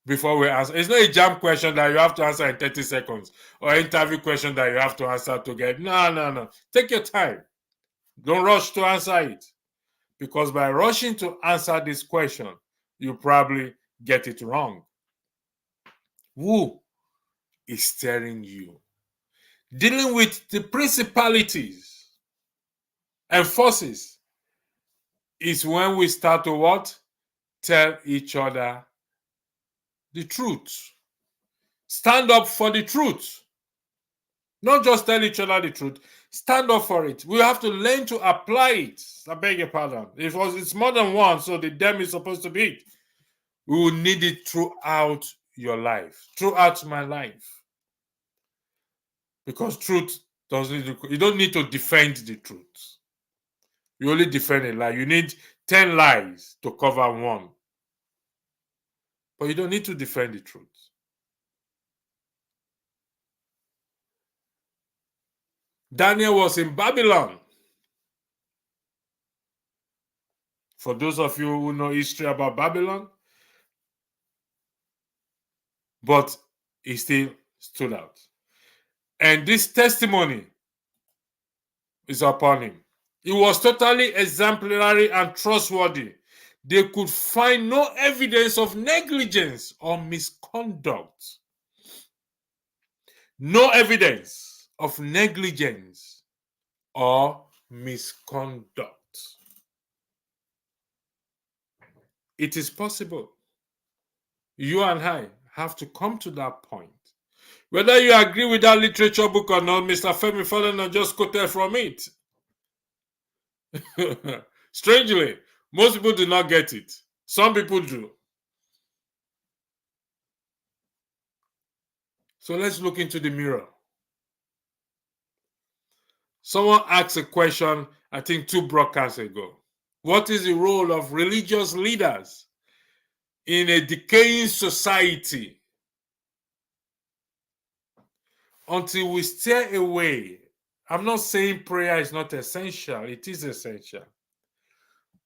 before we answer. It's not a jam question that you have to answer in 30 seconds or interview question that you have to answer to get. No. Take your time. Don't rush to answer it. Because by rushing to answer this question, you probably get it wrong. Who is steering you? Dealing with the principalities and forces is when we start to what? Tell each other the truth. Stand up for the truth. Not just tell each other the truth. Stand up for it. We have to learn to apply it. I beg your pardon. It's more than one, so the them is supposed to be it. We will need it throughout your life, throughout my life. Because truth you don't need to defend the truth. You only defend a lie. You need 10 lies to cover one. But you don't need to defend the truth. Daniel was in Babylon. For those of you who know history about Babylon, but he still stood out. And this testimony is upon him. He was totally exemplary and trustworthy. They could find no evidence of negligence or misconduct. No evidence of negligence or misconduct. It is possible. You and I have to come to that point. Whether you agree with that literature book or not, Mr. Femi Falana just quoted from it. Strangely, most people do not get it. Some people do. So let's look into the mirror. Someone asked a question, I think 2 broadcasts ago. What is the role of religious leaders in a decaying society? Until we stay away, I'm not saying prayer is not essential. It is essential.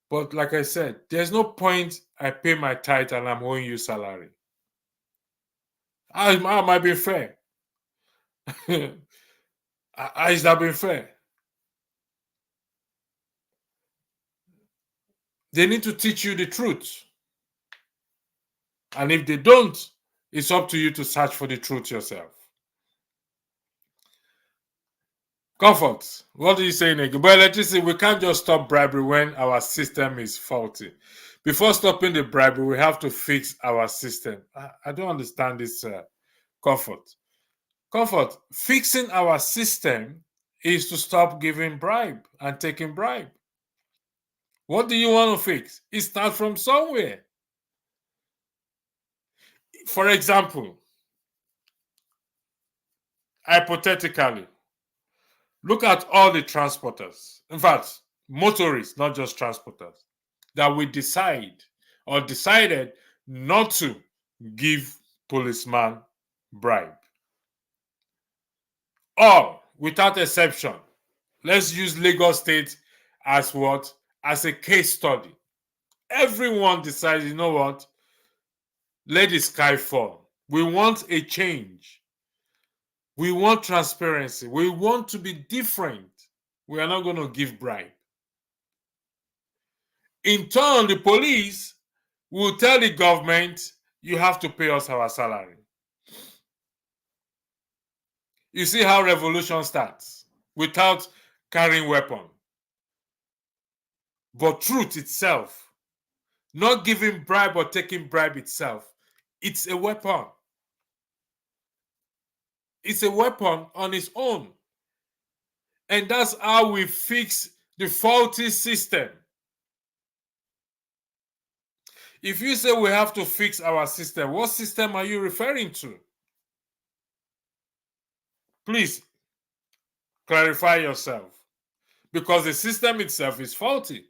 But like I said, there's no point I pay my tithe and I'm owing you salary. I might be fair. Is that being fair? They need to teach you the truth. And if they don't, it's up to you to search for the truth yourself. Comfort, what are you saying again? But electricity, we can't just stop bribery when our system is faulty. Before stopping the bribery, we have to fix our system. I don't understand this, Comfort. Comfort, fixing our system is to stop giving bribe and taking bribe. What do you want to fix? It starts from somewhere. For example, hypothetically, look at all the transporters. In fact, motorists, not just transporters, that we decided not to give policeman bribe. All, without exception. Let's use Lagos State as what? As a case study. Everyone decides, you know what? Let the sky fall. We want a change. We want transparency. We want to be different. We are not going to give bribe. In turn, the police will tell the government, you have to pay us our salary. You see how revolution starts without carrying weapon. But truth itself, not giving bribe or taking bribe itself, it's a weapon. It's a weapon on its own. And that's how we fix the faulty system. If you say we have to fix our system, what system are you referring to? Please clarify yourself. because the system itself is faulty.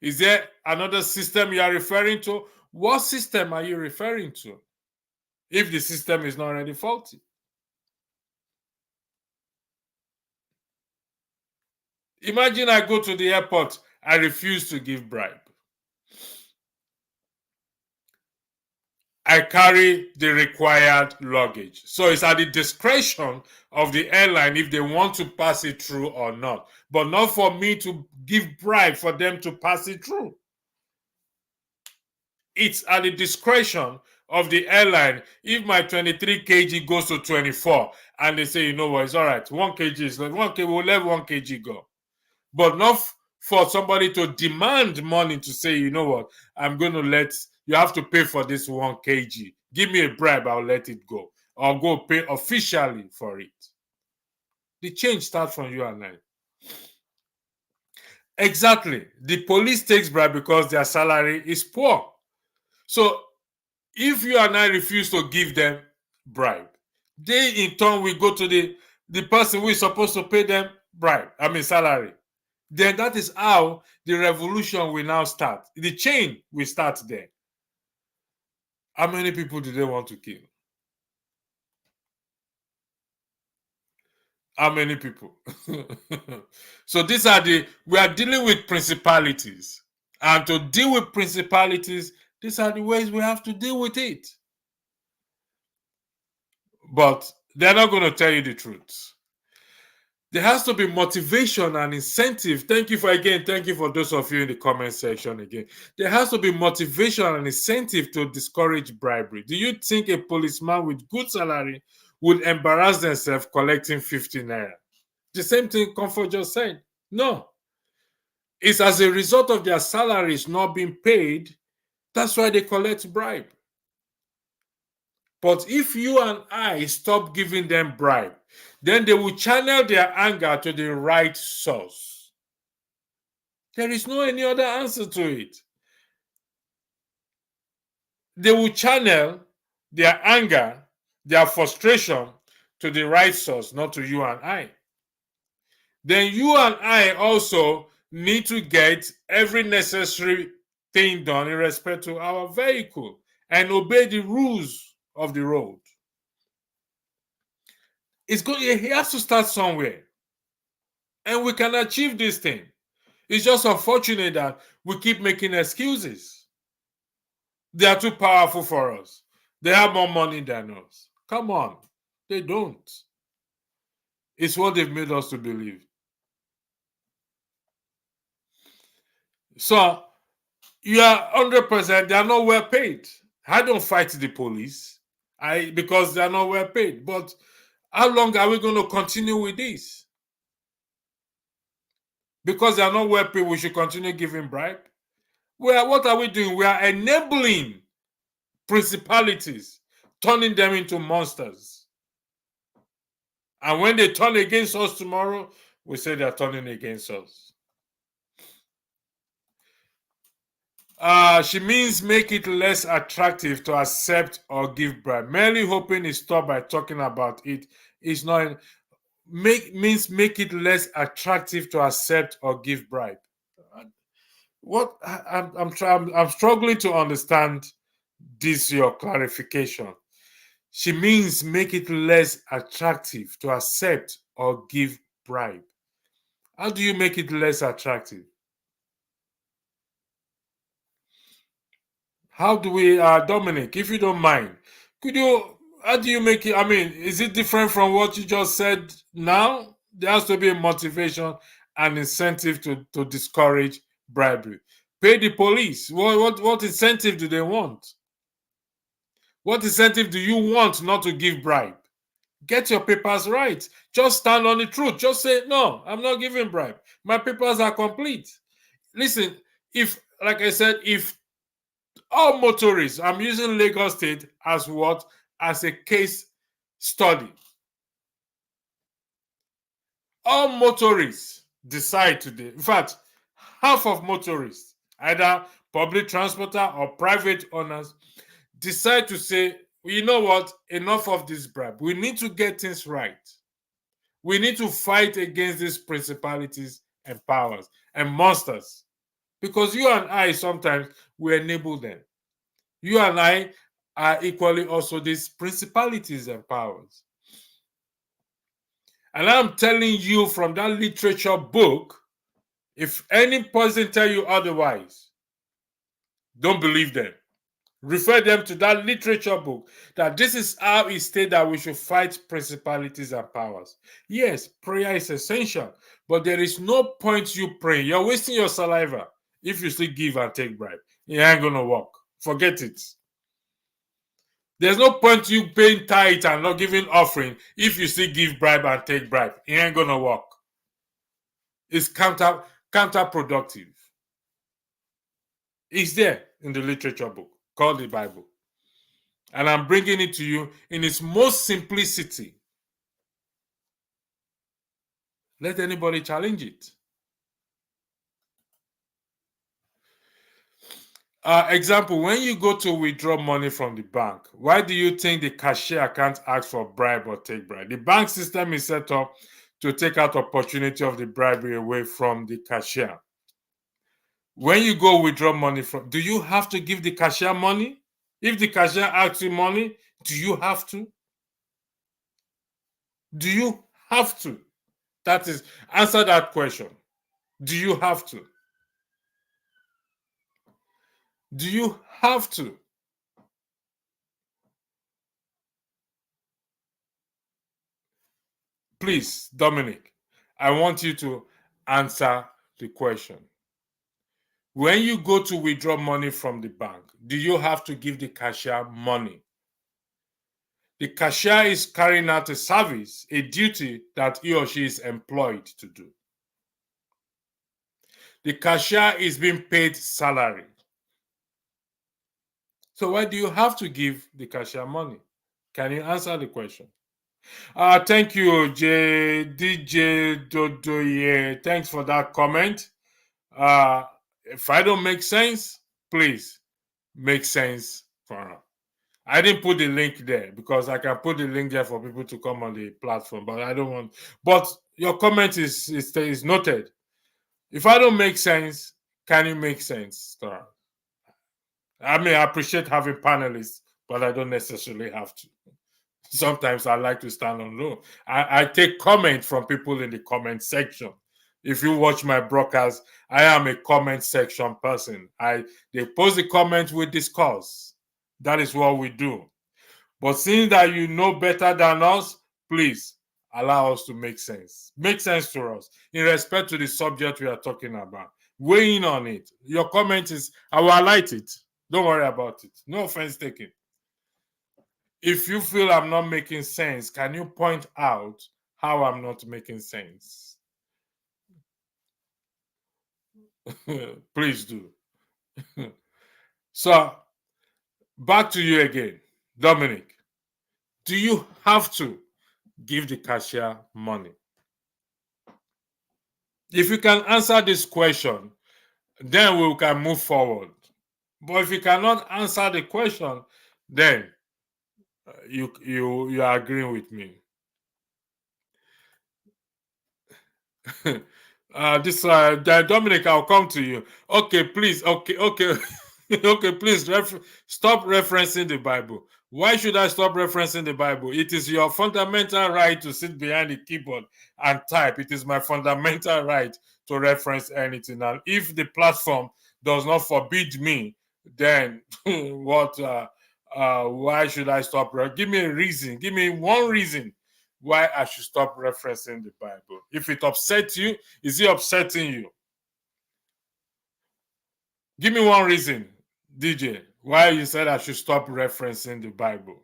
Is there another system you are referring to? What system are you referring to if the system is not already faulty? Imagine I go to the airport, I refuse to give bribe. I carry the required luggage. So it's at the discretion of the airline if they want to pass it through or not, but not for me to give bribe for them to pass it through. It's at the discretion of the airline if my 23 kg goes to 24 and they say, you know what, it's all right, 1 kg is like 1 kg, we'll let 1 kg go. But not for somebody to demand money to say, you know what, I'm going to let, you have to pay for this 1 kg. Give me a bribe, I'll let it go. Or go pay officially for it. The change starts from you and I. Exactly. The police takes bribe because their salary is poor. So if you and I refuse to give them bribe, they in turn will go to the person who is supposed to pay them salary. Then that is how the revolution will now start. The chain will start there. How many people do they want to kill? How many people? So we are dealing with principalities. And to deal with principalities, these are the ways we have to deal with it. But they're not going to tell you the truth. There has to be motivation and incentive. Thank you for those of you in the comment section again. There has to be motivation and incentive to discourage bribery. Do you think a policeman with good salary would embarrass themselves collecting 50 naira? The same thing Comfort just said. No. It's as a result of their salaries not being paid. That's why they collect bribe. But if you and I stop giving them bribe, then they will channel their anger to the right source. There is no any other answer to it. They will channel their anger, their frustration to the right source, not to you and I. Then you and I also need to get every necessary thing done in respect to our vehicle and obey the rules of the road. He has to start somewhere. And we can achieve this thing. It's just unfortunate that we keep making excuses. They are too powerful for us. They have more money than us. Come on. They don't. It's what they've made us to believe. So, you are 100%, they are not well paid. I don't fight the police because they are not well paid. But how long are we going to continue with this? Because they are not well paid, we should continue giving bribe. What are we doing? We are enabling principalities, turning them into monsters. And when they turn against us tomorrow, we say they are turning against us. She means make it less attractive to accept or give bribe. Merely hoping is stopped by talking about it is not. Means make it less attractive to accept or give bribe. What I'm struggling to understand this, your clarification. She means make it less attractive to accept or give bribe. How do you make it less attractive? How do we, Dominic, if you don't mind, how do you make it? I mean, is it different from what you just said now? There has to be a motivation and incentive to discourage bribery. Pay the police. What incentive do they want? What incentive do you want not to give bribe? Get your papers right. Just stand on the truth. Just say, no, I'm not giving bribe. My papers are complete. Listen, like I said, if all motorists, I'm using Lagos State as what? As a case study. All motorists decide today, in fact, half of motorists, either public transporter or private owners, decide to say, you know what, enough of this bribe. We need to get things right. We need to fight against these principalities and powers and monsters. Because you and I sometimes we enable them. You and I are equally also these principalities and powers. And I'm telling you from that literature book, if any person tell you otherwise, don't believe them. Refer them to that literature book, that this is how it states that we should fight principalities and powers. Yes, prayer is essential, but there is no point you praying. You're wasting your saliva if you still give and take bribe. It ain't gonna work. Forget it. There's no point you paying tithe and not giving offering if you still give bribe and take bribe. It ain't gonna work. It's counterproductive. It's there in the literature book called the Bible. And I'm bringing it to you in its most simplicity. Let anybody challenge it. Example, when you go to withdraw money from the bank, why do you think the cashier can't ask for bribe or take bribe? The bank system is set up to take out opportunity of the bribery away from the cashier. When you go withdraw money from, do you have to give the cashier money? If the cashier asks you money, do you have to? Do you have to? That is, answer that question. Do you have to? Do you have to? Please, Dominic, I want you to answer the question. When you go to withdraw money from the bank, do you have to give the cashier money? The cashier is carrying out a service, a duty that he or she is employed to do. The cashier is being paid salary. So why do you have to give the cashier money? Can you answer the question? Thank you, DJ Dodoye. Thanks for that comment. If I don't make sense, please make sense for her. I didn't put the link there because I can put the link there for people to come on the platform, but I don't want. But your comment is noted. If I don't make sense, can you make sense, Star? I mean, I appreciate having panelists, but I don't necessarily have to. Sometimes I like to stand alone. I take comment from people in the comment section. If you watch my broadcast, I am a comment section person. They post the comments, we discuss. That is what we do. But seeing that you know better than us, please allow us to make sense. Make sense to us in respect to the subject we are talking about. Weigh in on it. Your comment is, I will highlight it. Don't worry about it. No offense taken. If you feel I'm not making sense, can you point out how I'm not making sense? Please do. So, back to you again. Dominic, do you have to give the cashier money? If you can answer this question, then we can move forward. But if you cannot answer the question, then you are agreeing with me. Dominic, I'll come to you. Okay, please. Okay. Okay, please stop referencing the Bible. Why should I stop referencing the Bible? It is your fundamental right to sit behind the keyboard and type. It is my fundamental right to reference anything. And if the platform does not forbid me, then what? Why should I stop? Give me a reason. Give me one reason why I should stop referencing the Bible. If it upsets you, is it upsetting you? Give me one reason, DJ, why you said I should stop referencing the Bible.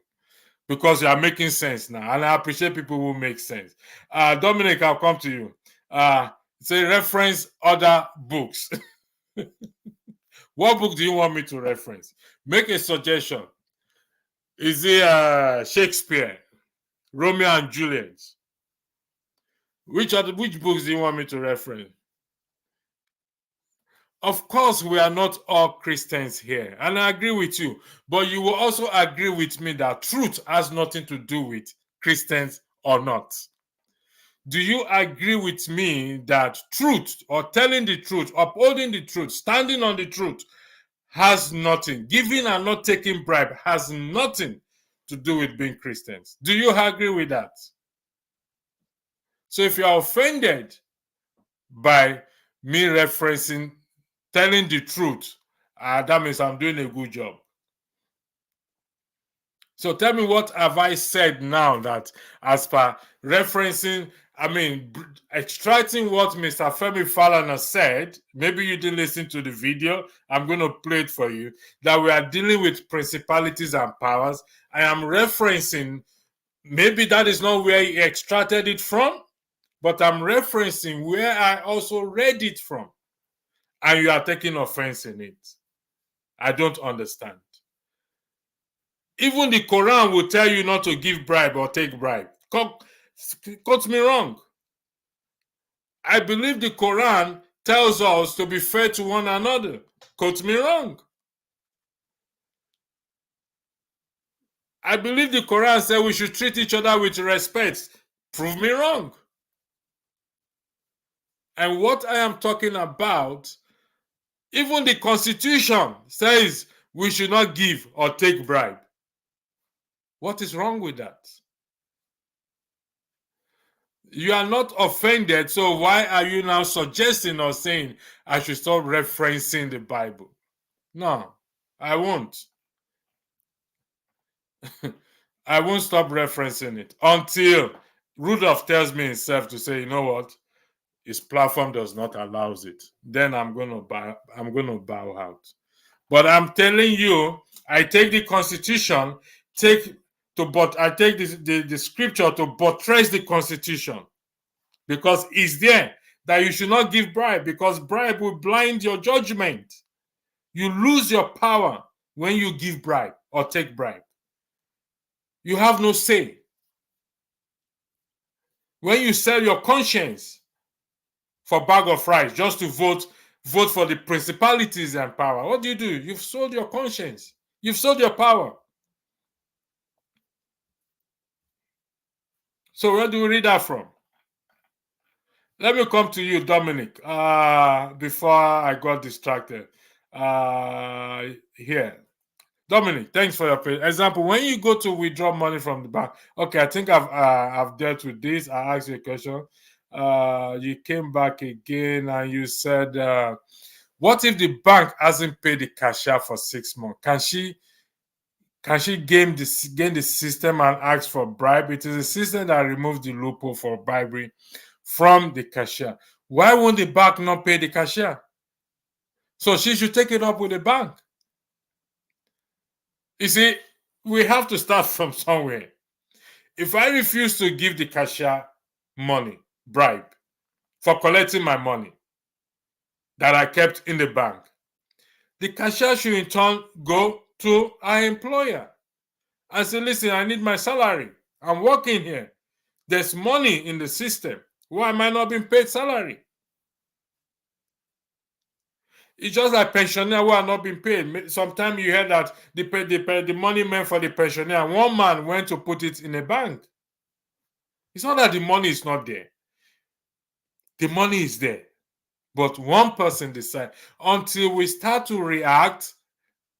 Because you are making sense now, and I appreciate people who make sense. Dominic, I'll come to you. Say reference other books. What book do you want me to reference? Make a suggestion. Is it Shakespeare, Romeo and Juliet? Which books do you want me to reference? Of course, we are not all Christians here, and I agree with you. But you will also agree with me that truth has nothing to do with Christians or not. Do you agree with me that truth or telling the truth, upholding the truth, standing on the truth has nothing, giving and not taking bribe has nothing to do with being Christians? Do you agree with that? So if you are offended by me referencing telling the truth, that means I'm doing a good job. So tell me, what have I said now that, as per referencing, extracting what Mr. Femi Falana said, maybe you didn't listen to the video, I'm going to play it for you, that we are dealing with principalities and powers. I am referencing, maybe that is not where he extracted it from, but I'm referencing where I also read it from. And you are taking offense in it. I don't understand. Even the Quran will tell you not to give bribe or take bribe. Quote me wrong. I believe the Quran tells us to be fair to one another. Quote me wrong. I believe the Quran said we should treat each other with respect. Prove me wrong. And what I am talking about, even the Constitution says we should not give or take bribe. What is wrong with that? You are not offended, so why are you now suggesting or saying I should stop referencing the Bible? No, I won't. I won't stop referencing it until Rudolph tells me himself to say, you know what, his platform does not allow it. Then I'm gonna bow out. But I'm telling you, I take the Constitution, I take the scripture to buttress the Constitution, because it's there that you should not give bribe, because bribe will blind your judgment. You lose your power when you give bribe or take bribe. You have no say. When you sell your conscience for a bag of rice just to vote for the principalities and power, what do? You've sold your conscience. You've sold your power. So where do we read that from? Let me come to you, Dominic, before I got distracted. Here. Dominic, thanks for your example. When you go to withdraw money from the bank, okay, I think I've dealt with this. I asked you a question. You came back again and you said, what if the bank hasn't paid the cashier for 6 months? Can she game the system and ask for bribe? It is a system that removes the loophole for bribery from the cashier. Why won't the bank not pay the cashier? So she should take it up with the bank. You see, we have to start from somewhere. If I refuse to give the cashier money, bribe, for collecting my money that I kept in the bank, the cashier should in turn go to our employer and say, listen, I need my salary. I'm working here. There's money in the system. Why am I not being paid salary? It's just like pensioners who are not being paid. Sometimes you hear that the money meant for the pensioner, one man went to put it in a bank. It's not that the money is not there. The money is there. But one person decides. Until we start to react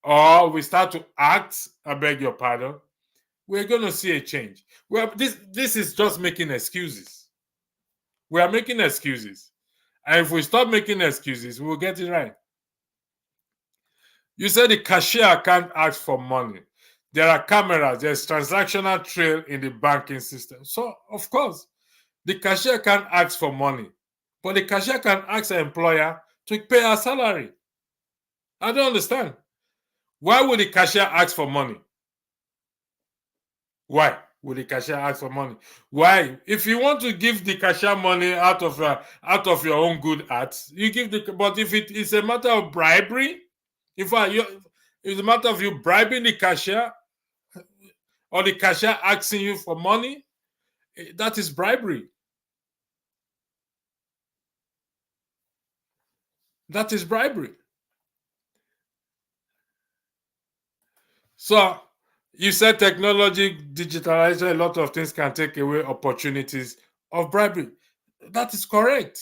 or we start to act, I beg your pardon, we're going to see a change. Well, this is just making excuses. We are making excuses. And if we stop making excuses, we'll get it right. You said the cashier can't ask for money. There are cameras, there's transactional trail in the banking system. So, of course, the cashier can't ask for money, but the cashier can ask an employer to pay her salary. I don't understand. Why would the cashier ask for money? Why would the cashier ask for money? Why? If you want to give the cashier money out of your own good heart, you give the. But if it is a matter of bribery, it's a matter of you bribing the cashier or the cashier asking you for money, that is bribery. That is bribery. So you said technology, digitalization, a lot of things can take away opportunities of bribery. That is correct.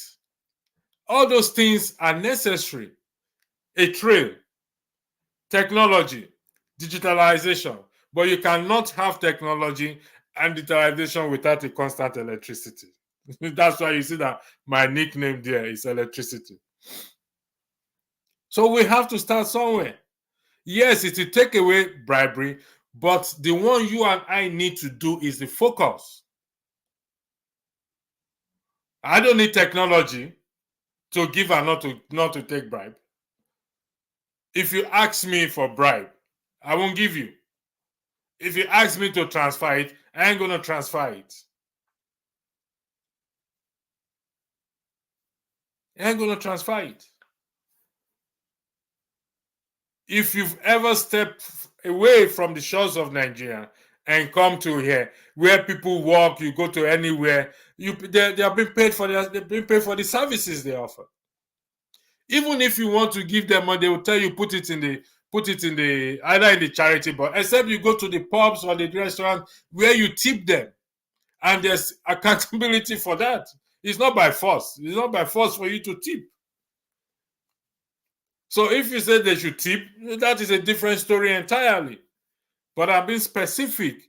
All those things are necessary. A trail, technology, digitalization. But you cannot have technology and digitalization without a constant electricity. That's why you see that my nickname there is electricity. So we have to start somewhere. Yes, it will take away bribery, but the one you and I need to do is the focus. I don't need technology to give and not to take bribe. If you ask me for bribe, I won't give you. If you ask me to transfer it, I ain't gonna transfer it. I ain't gonna transfer it. If you've ever stepped away from the shores of Nigeria and come to here, where people walk, you go to anywhere, they are being paid for they've been paid for the services they offer. Even if you want to give them money, they will tell you put it in the either in the charity box, except you go to the pubs or the restaurant where you tip them, and there's accountability for that. It's not by force. It's not by force for you to tip. So if you say they should tip, that is a different story entirely. But I'm being specific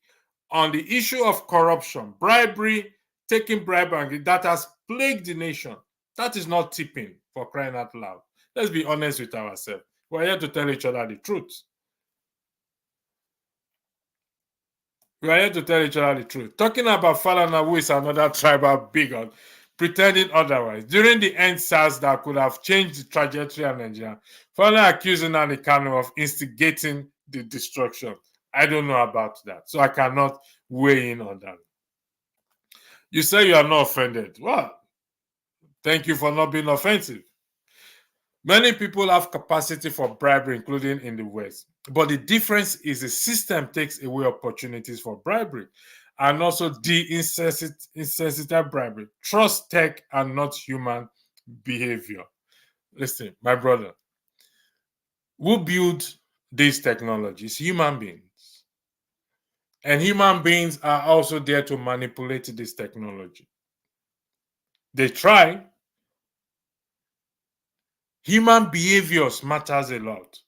on the issue of corruption, bribery, taking bribe, and that has plagued the nation. That is not tipping, for crying out loud. Let's be honest with ourselves. We're here to tell each other the truth. We are here to tell each other the truth. Talking about Falana, who is another tribal bigot, pretending otherwise. During the EndSARS that could have changed the trajectory of Nigeria, Falana accusing Nnamdi Kanu of instigating the destruction. I don't know about that, so I cannot weigh in on that. You say you are not offended. Well, thank you for not being offensive. Many people have capacity for bribery, including in the West. But the difference is the system takes away opportunities for bribery and also insensitive bribery. Trust tech and not human behavior. Listen, my brother, who build these technologies? Human beings. And human beings are also there to manipulate this technology. They try. Human behaviors matters a lot.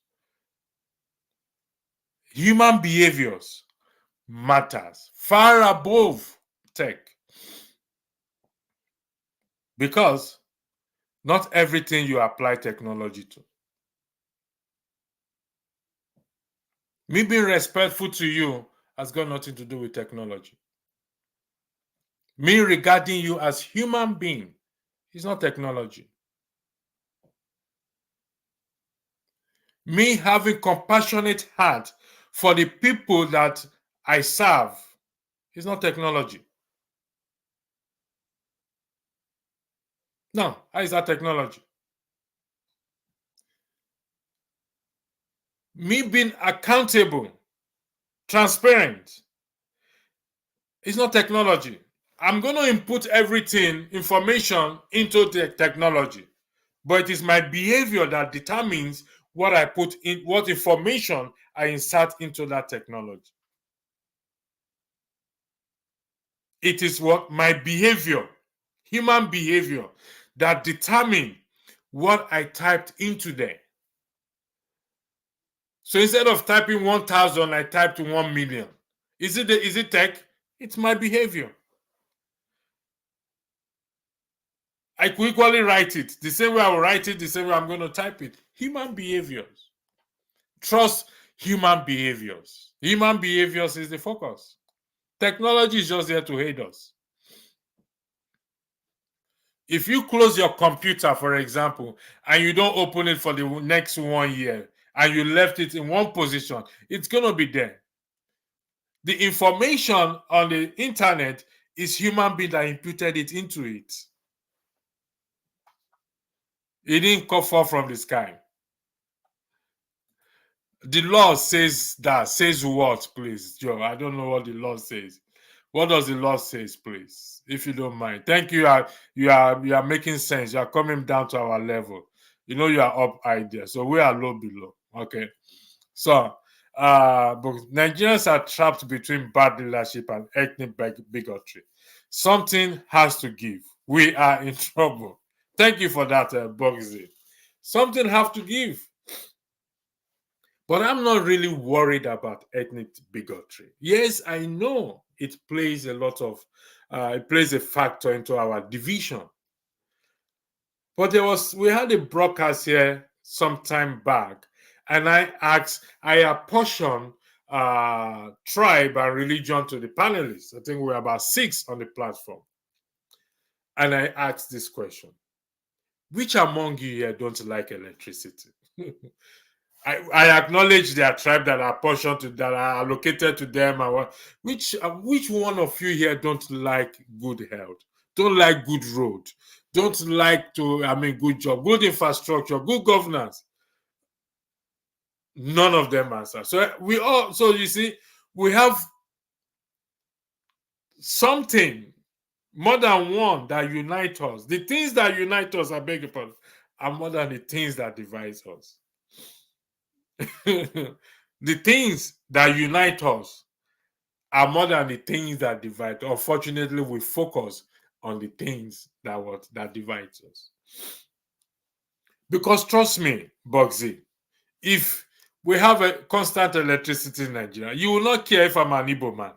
Human behaviors matters far above tech. Because not everything you apply technology to. Me being respectful to you has got nothing to do with technology. Me regarding you as human being is not technology. Me having compassionate heart for the people that I serve is not technology. No, how is that technology? Me being accountable, transparent, is not technology. I'm going to input everything, information into the technology, but it is my behavior that determines what I put in, what information I insert into that technology. It is what my behavior, human behavior, that determine what I typed into there. So instead of typing 1,000, I typed 1 million. Is it tech? It's my behavior. I could equally write it. The same way I will write it, the same way I'm going to type it. Human behaviors. Trust human behaviors. Human behaviors is the focus. Technology is just there to aid us. If you close your computer, for example, and you don't open it for the next 1 year, and you left it in one position, it's going to be there. The information on the internet is human being that imputed it into it. It didn't come fall from the sky. The law says that. Says what, please, Joe? I don't know what the law says. What does the law says, please, if you don't mind? Thank you. You are making sense. You are coming down to our level. You know you are up high there, so we are low below. Okay. So But Nigerians are trapped between bad leadership and ethnic bigotry. Something has to give. We are in trouble. Thank you for that, Bugsy. Something have to give. But I'm not really worried about ethnic bigotry. Yes, I know it plays it plays a factor into our division. But we had a broadcast here some time back, and I apportioned tribe and religion to the panelists. I think we're about 6 on the platform. And I asked this question: which among you here don't like electricity? I acknowledge their tribe that are portioned to that are allocated to them. Which one of you here don't like good health? Don't like good road? Don't like good job, good infrastructure, good governance? None of them answer. So you see, we have something more than one that unite us. The things that unite us, I beg your pardon, are more than the things that divide us. The things that unite us are more than the things that divide. Unfortunately, we focus on the things that divide us. Because trust me, Bugsy, if we have a constant electricity in Nigeria, you will not care if I'm an Igbo man.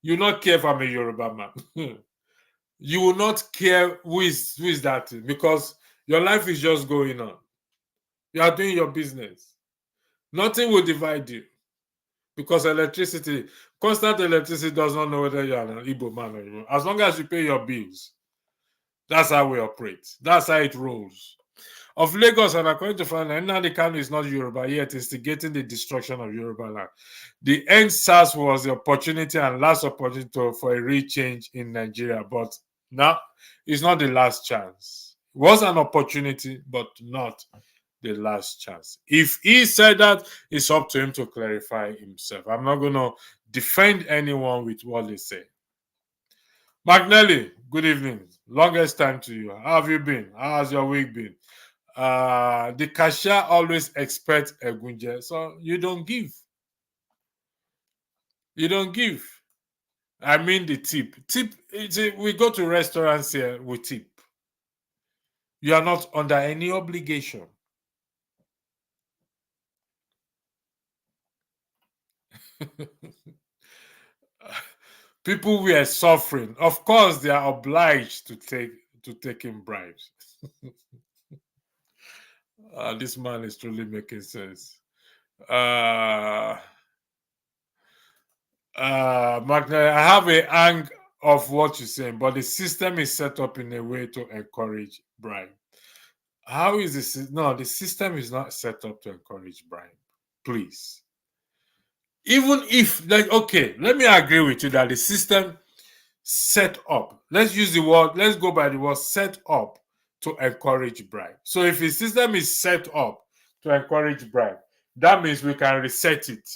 You will not care if I'm a Yoruba man. You will not care who is that, because your life is just going on. You are doing your business. Nothing will divide you. Because constant electricity does not know whether you're an Igbo man or you. As long as you pay your bills, that's how we operate. That's how it rolls. Of Lagos, and according to Fana, Nnamdi Kanu is not Yoruba, yet instigating the destruction of Yoruba land. The end SARS was the opportunity and last opportunity for a real change in Nigeria, but now it's not the last chance. It was an opportunity, but not the last chance. If he said that, it's up to him to clarify himself. I'm not going to defend anyone with what they say. McNally, good evening. Longest time to you. How have you been? How has your week been? The cashier always expects a gunje, so you don't give. You don't give. I mean the tip. We go to restaurants here with tip. You are not under any obligation. People were suffering. Of course, they are obliged to take in bribes. This man is truly making sense. Magna, I have a hang of what you're saying, but the system is set up in a way to encourage bribe. How is this? No, the system is not set up to encourage bribe. Please. Even if, okay, let me agree with you that the system set up, let's go by the word set up to encourage bribe. So if the system is set up to encourage bribe, that means we can reset it.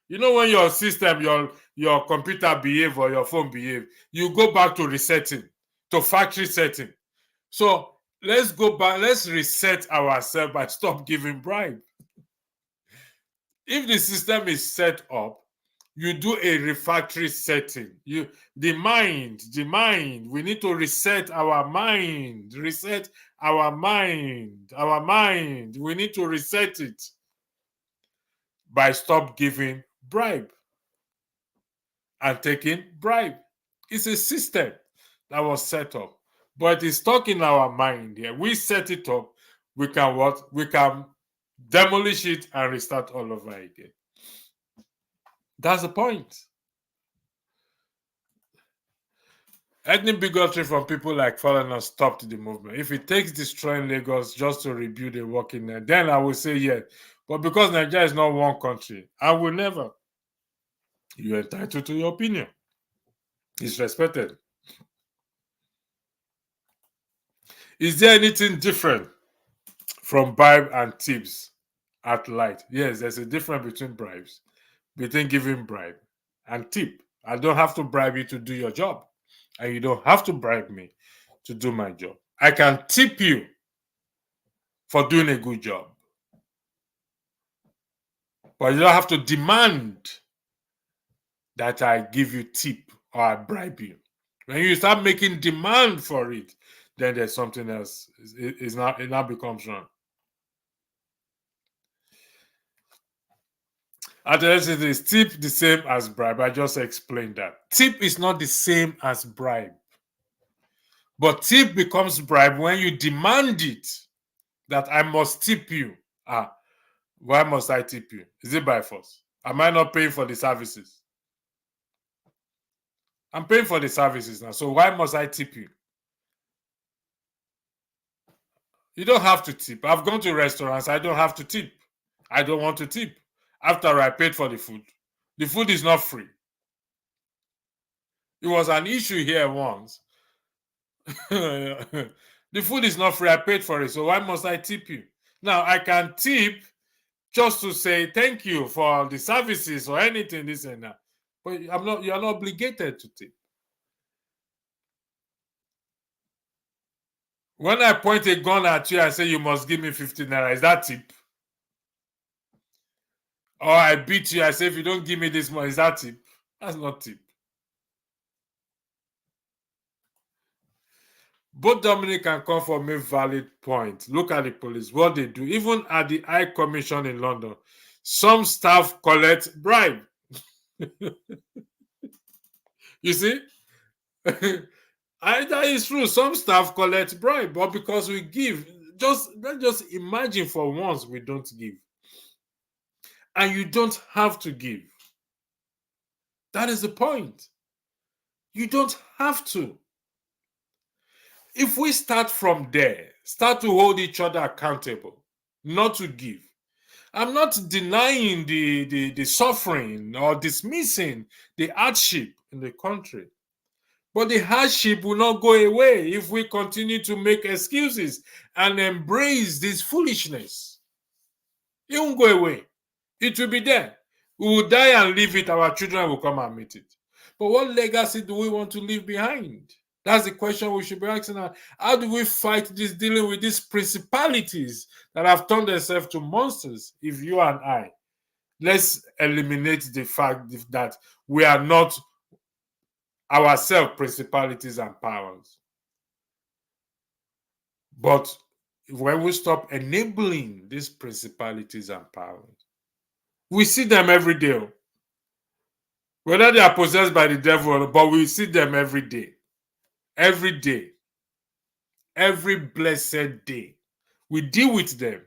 You know, when your system, your computer behave or your phone behave, you go back to resetting, to factory setting. So let's go back, let's reset ourselves by stop giving bribe. If the system is set up, you do a refactory setting. The mind, we need to reset our mind, our mind. We need to reset it by stop giving bribe and taking bribe. It's a system that was set up, but it's stuck in our mind here. We set it up. We can what? We can demolish it and restart all over again. That's the point. Ethnic bigotry from people like Falana stopped the movement. If it takes destroying Lagos just to rebuild a working there, then I will say yes. But because Nigeria is not one country, I will never. You're entitled to your opinion. It's respected. Is there anything different from bribe and tips at light? Yes, there's a difference between giving bribe and tip. I don't have to bribe you to do your job, and you don't have to bribe me to do my job. I can tip you for doing a good job. But you don't have to demand that I give you tip or I bribe you. When you start making demand for it, then there's something else. It now becomes wrong. At the end of the day, is tip the same as bribe? I just explained that. Tip is not the same as bribe. But tip becomes bribe when you demand it, that I must tip you. Why must I tip you? Is it by force? Am I not paying for the services? I'm paying for the services now, so why must I tip you? You don't have to tip. I've gone to restaurants, I don't have to tip. I don't want to tip. After I paid for the food is not free. It was an issue here once. The food is not free, I paid for it, so why must I tip you? Now, I can tip just to say thank you for the services or anything, this and that. But you're not obligated to tip. When I point a gun at you and say you must give me 50 naira, is that tip? Or I beat you, I say if you don't give me this money, is that tip? That's not tip. Both Dominic and Comfort make valid points. Look at the police, what they do. Even at the High Commission in London, some staff collect bribe. You see? That is true. Some staff collect bribe, but because we give, let's just imagine for once we don't give. And you don't have to give. That is the point. You don't have to. If we start from there, start to hold each other accountable, not to give. I'm not denying the suffering or dismissing the hardship in the country. But the hardship will not go away if we continue to make excuses and embrace this foolishness. It won't go away. It will be there. We will die and leave it. Our children will come and meet it. But what legacy do we want to leave behind? That's the question we should be asking. How do we fight this, dealing with these principalities that have turned themselves to monsters? If you and I, let's eliminate the fact that we are not ourselves principalities and powers. But when we stop enabling these principalities and powers, we see them every day. Whether they are possessed by the devil, but we see them every day. Every day. Every blessed day. We deal with them.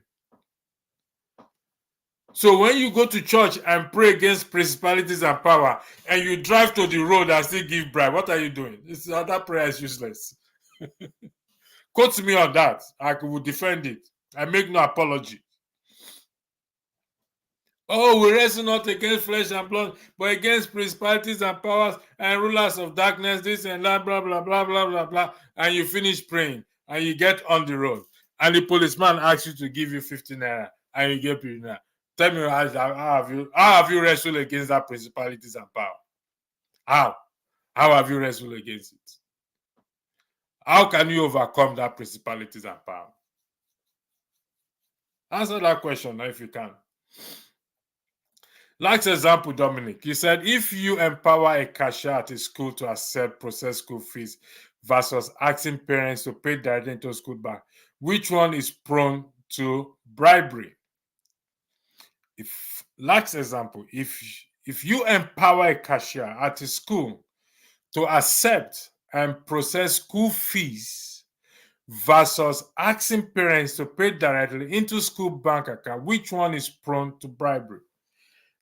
So when you go to church and pray against principalities and power, and you drive to the road and still give bribe, what are you doing? That prayer is useless. Quote me on that. I will defend it. I make no apology. Oh, we wrestle not against flesh and blood, but against principalities and powers and rulers of darkness, this and that, blah, blah, blah, blah, blah, blah. And you finish praying and you get on the road. And the policeman asks you to give you 50 naira and you get 50 naira. Tell me, how have you wrestled against that principalities and power? How have you wrestled against it? How can you overcome that principalities and power? Answer that question if you can. Last example, Dominic. He said, if you empower a cashier at a school to accept process school fees versus asking parents to pay directly into school bank, which one is prone to bribery? Last example, if you empower a cashier at a school to accept and process school fees versus asking parents to pay directly into school bank account, which one is prone to bribery?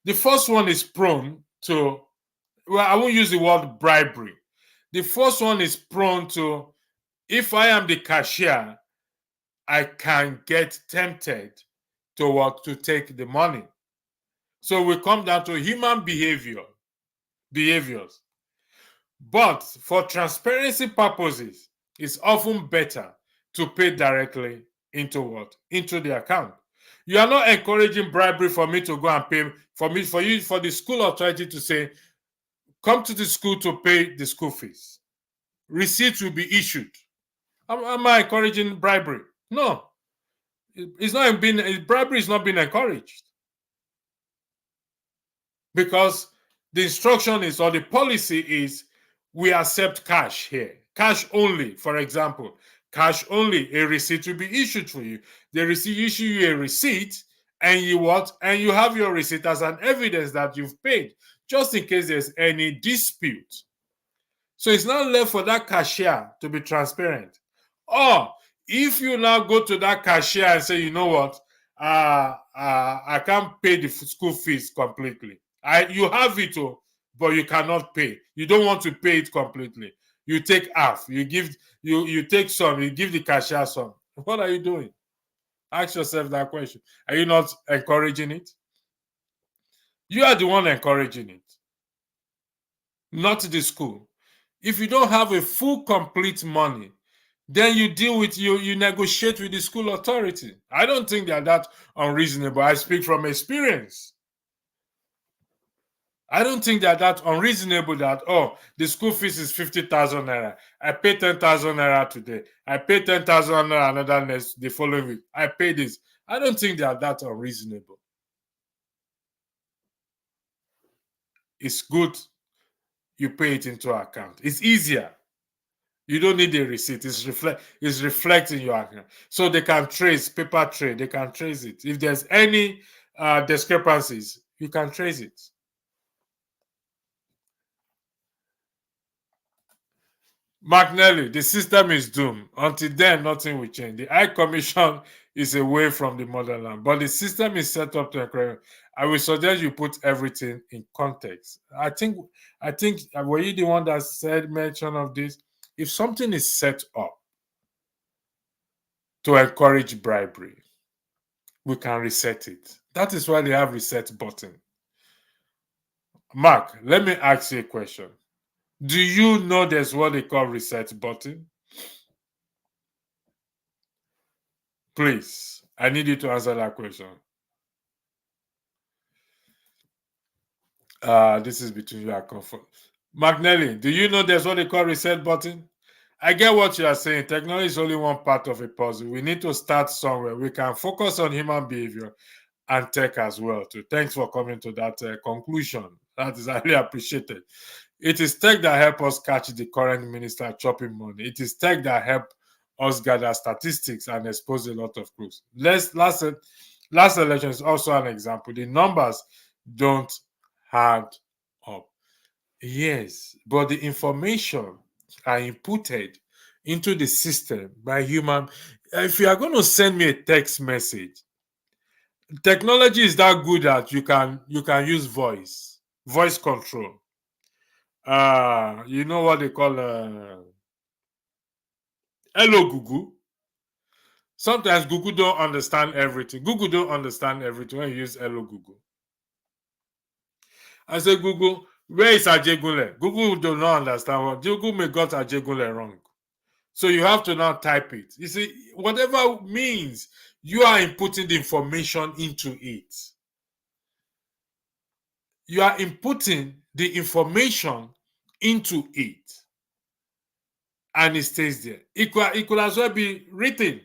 The first one is prone to, well, I won't use the word bribery. The first one is prone to, if I am the cashier, I can get tempted to take the money. So we come down to human behaviors. But for transparency purposes, it's often better to pay directly into what? Into the account. You are not encouraging bribery for me to go and pay, for the school authority to say, come to the school to pay the school fees. Receipts will be issued. Am I encouraging bribery? No. Bribery is not being encouraged. because the instruction is, or the policy is, we accept cash here, cash only. For example, cash only, a receipt will be issued for you. The receipt issue you a receipt, and you what? And you have your receipt as an evidence that you've paid, just in case there's any dispute. So it's not left for that cashier to be transparent. Or if you now go to that cashier and say, you know what, I can't pay the school fees completely. You have it, but you cannot pay. You don't want to pay it completely. You take half. You take some. You give the cashier some. What are you doing? Ask yourself that question. Are you not encouraging it? You are the one encouraging it, not the school. If you don't have a full, complete money, then you deal with you negotiate with the school authority. I don't think they're that unreasonable. I speak from experience. I don't think they're that unreasonable that, oh, the school fees is 50,000 naira. I pay 10,000 naira today. I pay 10,000 naira another the following week. I pay this. I don't think they are that unreasonable. It's good you pay it into account. It's easier. You don't need a receipt. It's reflecting your account. So they can trace, paper trail, they can trace it. If there's any discrepancies, you can trace it. McNally, the system is doomed. Until then, nothing will change. The High Commission is away from the motherland, but the system is set up to encourage. I will suggest you put everything in context. I think, were you the one that said mention of this? If something is set up to encourage bribery, we can reset it. That is why they have reset button. Mark, let me ask you a question. Do you know there's what they call reset button? Please, I need you to answer that question. This is between you and comfort. McNally, do you know there's what they call reset button? I get what you are saying. Technology is only one part of a puzzle. We need to start somewhere. We can focus on human behavior and tech as well too. Thanks for coming to that conclusion. That is highly appreciated. It is tech that help us catch the current minister chopping money. It is tech that help us gather statistics and expose a lot of clues. Last election is also an example. The numbers don't add up. Yes, but the information are inputted into the system by human. If you are going to send me a text message, technology is that good that you can use voice control. You know what they call hello Google. Sometimes Google don't understand everything. Google don't understand everything when you use hello Google. I say, Google, where is Ajegunle? Google do not understand what Google may got Ajegunle wrong. So you have to now type it. You see, whatever means you are inputting the information into it. You are inputting the information into it. And it stays there. It could as well be written.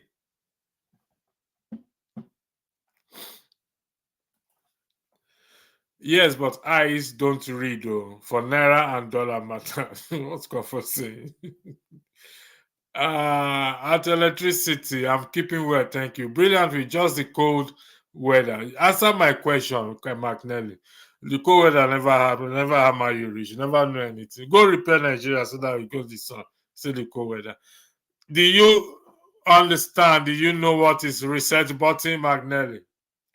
Yes, but eyes don't read, though. For Naira and dollar matter. What's Comfort saying? At electricity, I'm keeping well, thank you. Brilliant with just the cold weather. Answer my question, McNally. The cold weather never happened, never hammer you rich, never know anything. Go repair Nigeria so that we go the sun. See the cold weather. Do you understand? Do you know what is reset button, McNally?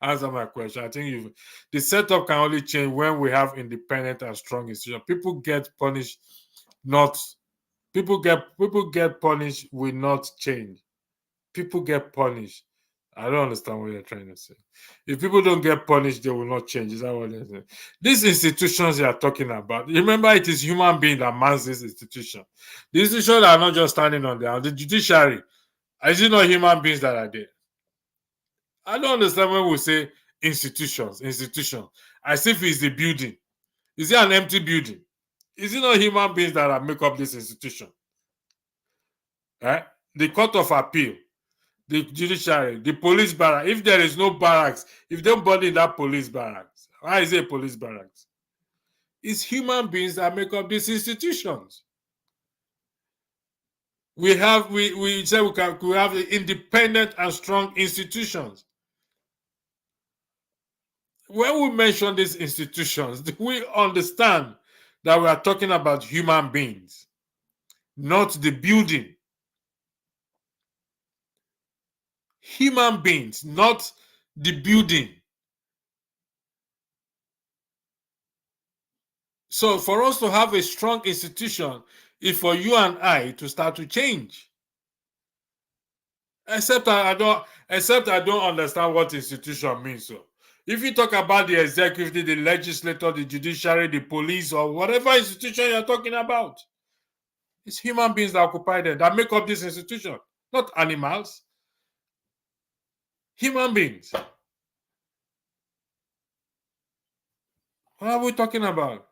Answer my question. I think the setup can only change when we have independent and strong institutions. People get punished, people get punished will not change. People get punished. I don't understand what you're trying to say. If people don't get punished, they will not change. Is that what you're saying? These institutions you are talking about, remember, it is human being that mans this institution. The institutions are not just standing on there. The judiciary, is it not human beings that are there? I don't understand when we say institutions. As if it's the building. Is it an empty building? Is it not human beings that make up this institution? The Court of Appeal, the judiciary, the police barracks. If there is no barracks, if nobody in that police barracks, why is it a police barracks? It's human beings that make up these institutions. We say we have independent and strong institutions. When we mention these institutions, we understand that we are talking about human beings, not the building. Human beings, not the building. So for us to have a strong institution is for you and I to start to change. Except I don't understand what institution means. So if you talk about the executive, the legislature, the judiciary, the police, or whatever institution you're talking about, it's human beings that occupy them, that make up this institution, not animals. Human beings. What are we talking about?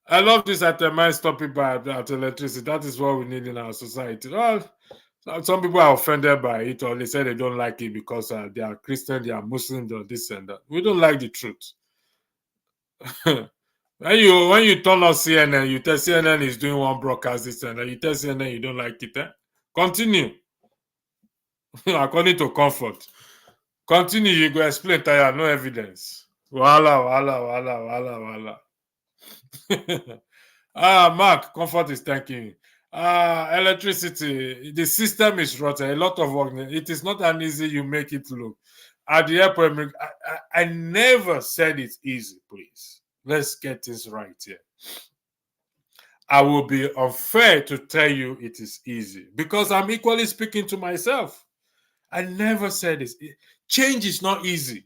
I love this itemized topic about electricity. That is what we need in our society. Well, some people are offended by it, or they say they don't like it because they are Christian, they are Muslims, or this and that. We don't like the truth. when you turn on CNN, you tell CNN is doing one broadcast this and that. You tell CNN you don't like it. Continue. According to Comfort. Continue, you go explain tire, no evidence. Wala. Mark, Comfort is thanking you. Electricity, the system is rotten, a lot of work. It is not an easy you make it look. At the airport, I never said it's easy, please. Let's get this right here. I will be unfair to tell you it is easy because I'm equally speaking to myself. I never said this. Change is not easy.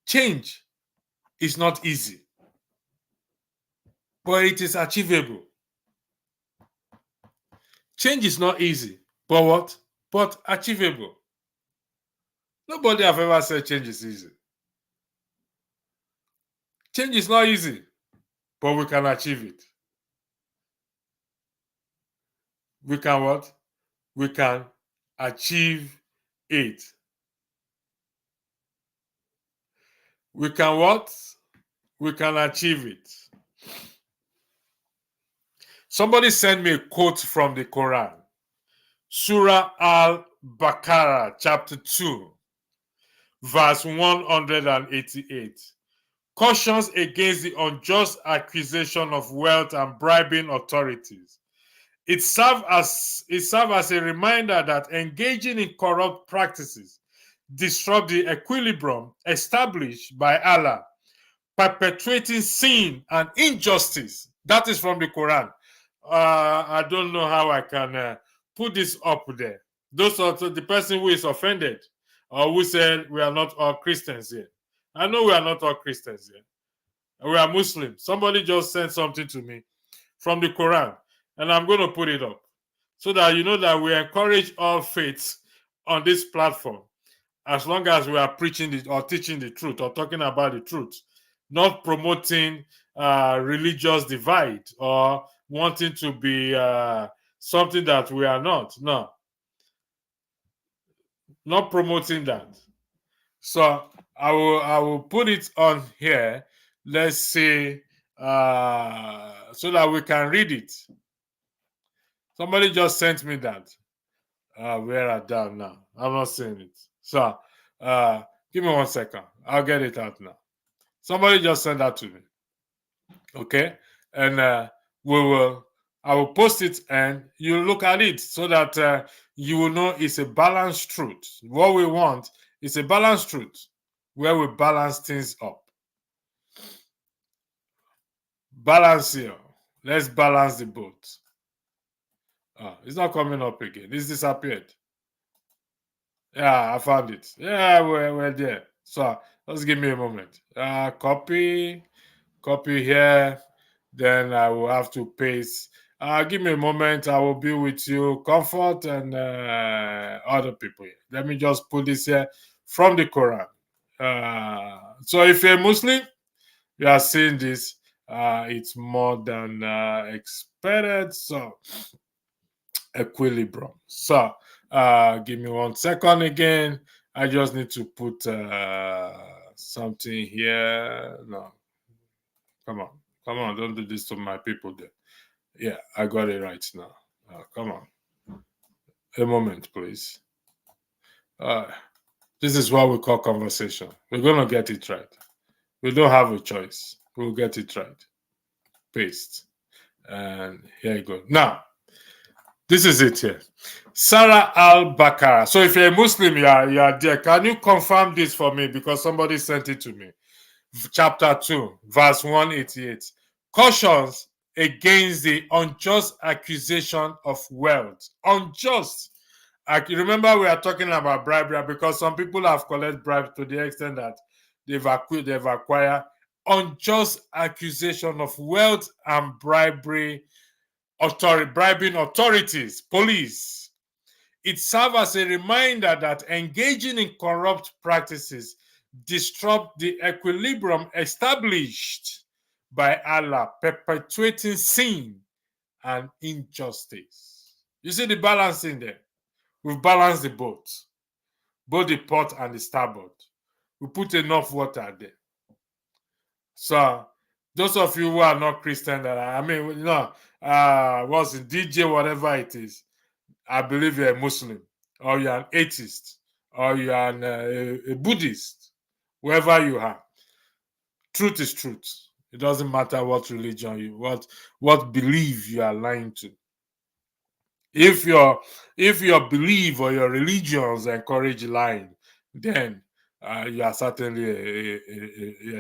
Change is not easy, but it is achievable. Change is not easy, but what? But achievable. Nobody have ever said change is easy. Change is not easy, but we can achieve it. We can what? We can achieve it. We can what? We can achieve it. Somebody sent me a quote from the Quran. Surah Al-Baqarah, chapter 2, verse 188. Cautions against the unjust acquisition of wealth and bribing authorities. It serves as a reminder that engaging in corrupt practices disrupt the equilibrium established by Allah, perpetuating sin and injustice. That is from the Quran. I don't know how I can put this up there. Those are the person who is offended or who said we are not all Christians here. I know we are not all Christians here. We are Muslims. Somebody just sent something to me from the Quran, and I'm going to put it up so that you know that we encourage all faiths on this platform as long as we are preaching or teaching the truth or talking about the truth, not promoting religious divide or wanting to be something that we are not. No. Not promoting that. So I will put it on here. Let's see, so that we can read it. Somebody just sent me that. Where are down now? I'm not seeing it. So give me 1 second. I'll get it out now. Somebody just sent that to me. Okay, and I will post it and you look at it so that you will know it's a balanced truth. What we want is a balanced truth where we balance things up. Balance here. Let's balance the boat. It's not coming up again. It's disappeared. Yeah, I found it. Yeah, we're there. So just give me a moment. Copy here. Then I will have to paste. Give me a moment. I will be with you, Comfort, and other people here. Let me just put this here from the Quran. So if you're a Muslim, you are seeing this. It's more than expected. So equilibrium. So Give me 1 second again. I just need to put something here. No, come on, don't do this to my people there. Yeah, I got it right now. Come on, a moment, please. This is what we call conversation. We're gonna get it right. We don't have a choice. We'll get it right. Paste, and here you go. Now, this is it here. Sarah Al-Bakara. So if you're a Muslim, you are there. Can you confirm this for me? Because somebody sent it to me. Chapter 2, verse 188. Cautions against the unjust accusation of wealth. Unjust. Remember, we are talking about bribery because some people have collected bribes to the extent that they've acquired unjust accusation of wealth and bribing authorities, police. It serves as a reminder that engaging in corrupt practices disrupt the equilibrium established by Allah, perpetuating sin and injustice. You see the balance in there? We've balanced the boat, both the port and the starboard. We put enough water there. So those of you who are not Christian, what's it, DJ, whatever it is, I believe you're a Muslim, or you're an atheist, or you're a Buddhist, wherever you are. Truth is truth. It doesn't matter what religion what belief you are lying to. If your belief or your religions encourage lying, then you are certainly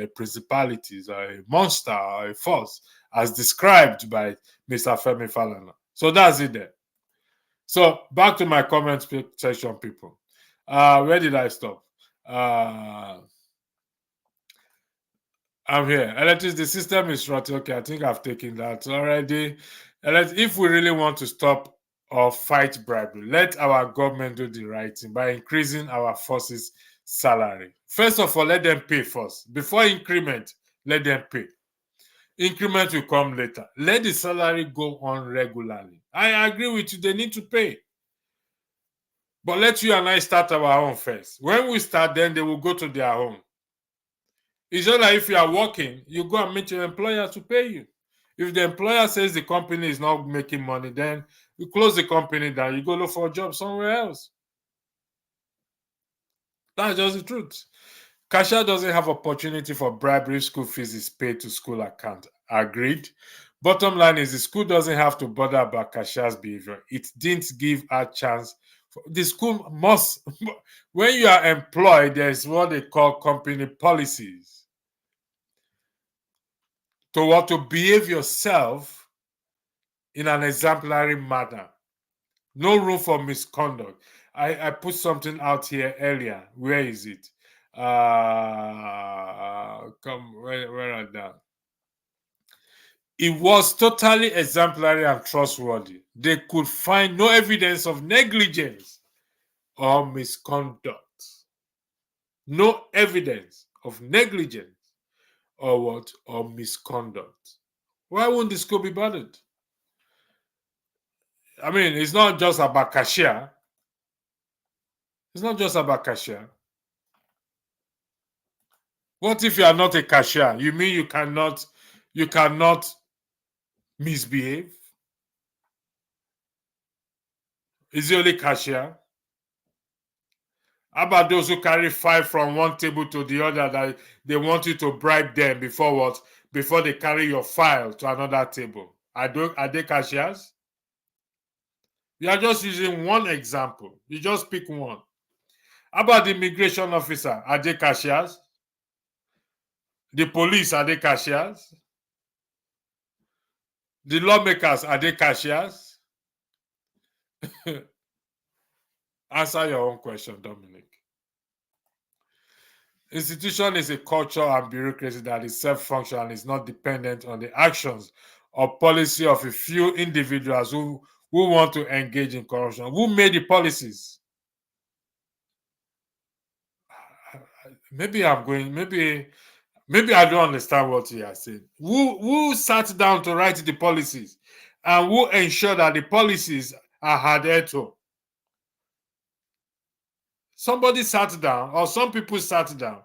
a principalities, or a monster, or a force, as described by Mr. Femi Falana. So that's it there. So back to my comment section, people. Where did I stop? I'm here. The system is rotten. Okay, I think I've taken that already. If we really want to stop or fight bribery, let our government do the right thing by increasing our forces' salary. First of all, let them pay first. Before increment, let them pay. Increment will come later. Let the salary go on regularly. I agree with you. They need to pay. But let you and I start our own first. When we start, then they will go to their home. It's just like if you are working, you go and meet your employer to pay you. If the employer says the company is not making money, then you close the company down. You go look for a job somewhere else. That's just the truth. Cashier doesn't have opportunity for bribery. School fees is paid to school account. Agreed. Bottom line is the school doesn't have to bother about cashier's behavior. It didn't give a chance. The school must, when you are employed, there's what they call company policies. To behave yourself in an exemplary manner. No room for misconduct. I put something out here earlier. Where is it? Where are that? It was totally exemplary and trustworthy. They could find no evidence of negligence or misconduct. No evidence of negligence or misconduct. Why wouldn't the school be bothered? I mean, it's not just about cashier. It's not just about cashier. What if you are not a cashier? You mean you cannot misbehave? Is it only cashier? How about those who carry 5 from one table to the other that they want you to bribe them before what? Before they carry your file to another table? Are they cashiers? You are just using one example. You just pick one. How about the immigration officer? Are they cashiers? The police, are they cashiers? The lawmakers, are they cashiers? Answer your own question, Dominic. Institution is a culture and bureaucracy that is self-functional and is not dependent on the actions or policy of a few individuals who want to engage in corruption. Who made the policies? Maybe I don't understand what he has said. Who sat down to write the policies and who ensured that the policies are adhered to? Somebody sat down, or some people sat down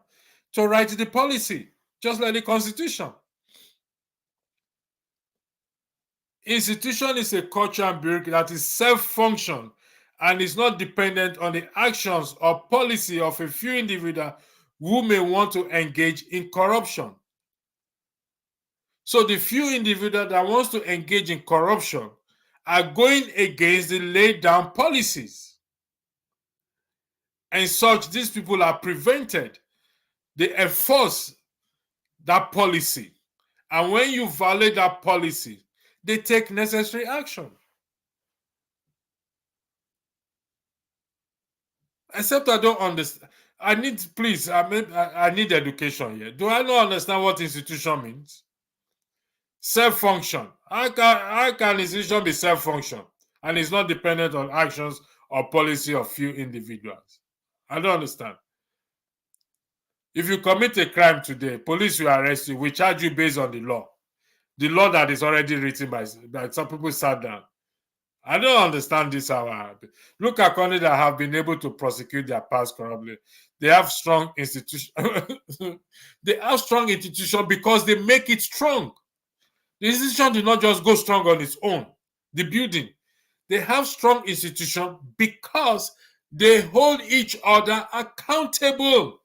to write the policy, just like the Constitution. Institution is a culture and bureaucracy that is self-function and is not dependent on the actions or policy of a few individuals who may want to engage in corruption. So the few individuals that wants to engage in corruption are going against the laid down policies. And such, these people are prevented. They enforce that policy. And when you violate that policy, they take necessary action. Except I don't understand. I need, please, I need education here. Do I not understand what institution means? Self-function. How can institution be self-function and it's not dependent on actions or policy of few individuals? I don't understand. If you commit a crime today, police will arrest you, will charge you based on the law that is already written by some people sat down. I don't understand this. Look at countries that have been able to prosecute their past corruptly. They have strong institutions. They have strong institutions because they make it strong. The institution did not just go strong on its own. The building, they have strong institutions because they hold each other accountable.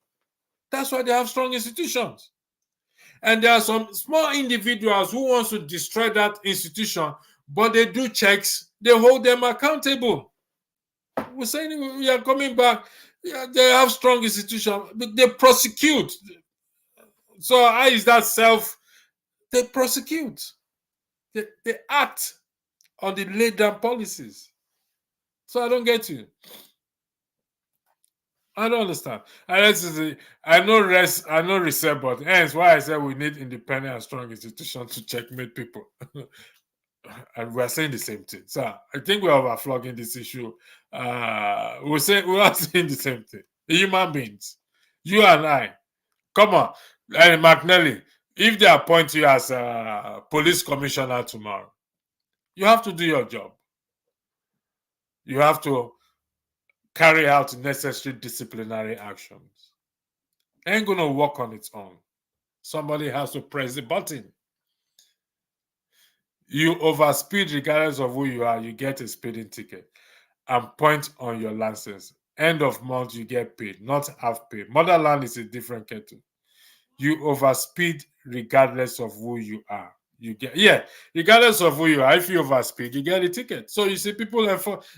That's why they have strong institutions. And there are some small individuals who want to destroy that institution, but they do checks, they hold them accountable. We're saying we are coming back. Yeah, they have strong institutions, but they prosecute. So how is that self? They prosecute. They act on the laid down policies. So I don't get you. I don't understand. I know reset, but hence why I said we need independent and strong institutions to checkmate people. And we're saying the same thing. So I think we're overflogging this issue. We're all saying the same thing. Human beings, you and I. Come on, McNally. If they appoint you as a police commissioner tomorrow, you have to do your job. You have to carry out necessary disciplinary actions. Ain't gonna work on its own. Somebody has to press the button. You overspeed regardless of who you are, you get a speeding ticket and point on your license. End of month, you get paid, not half paid. Motherland is a different kettle. You overspeed regardless of who you are. Regardless of who you are, if you overspeed, you get a ticket. So you see, people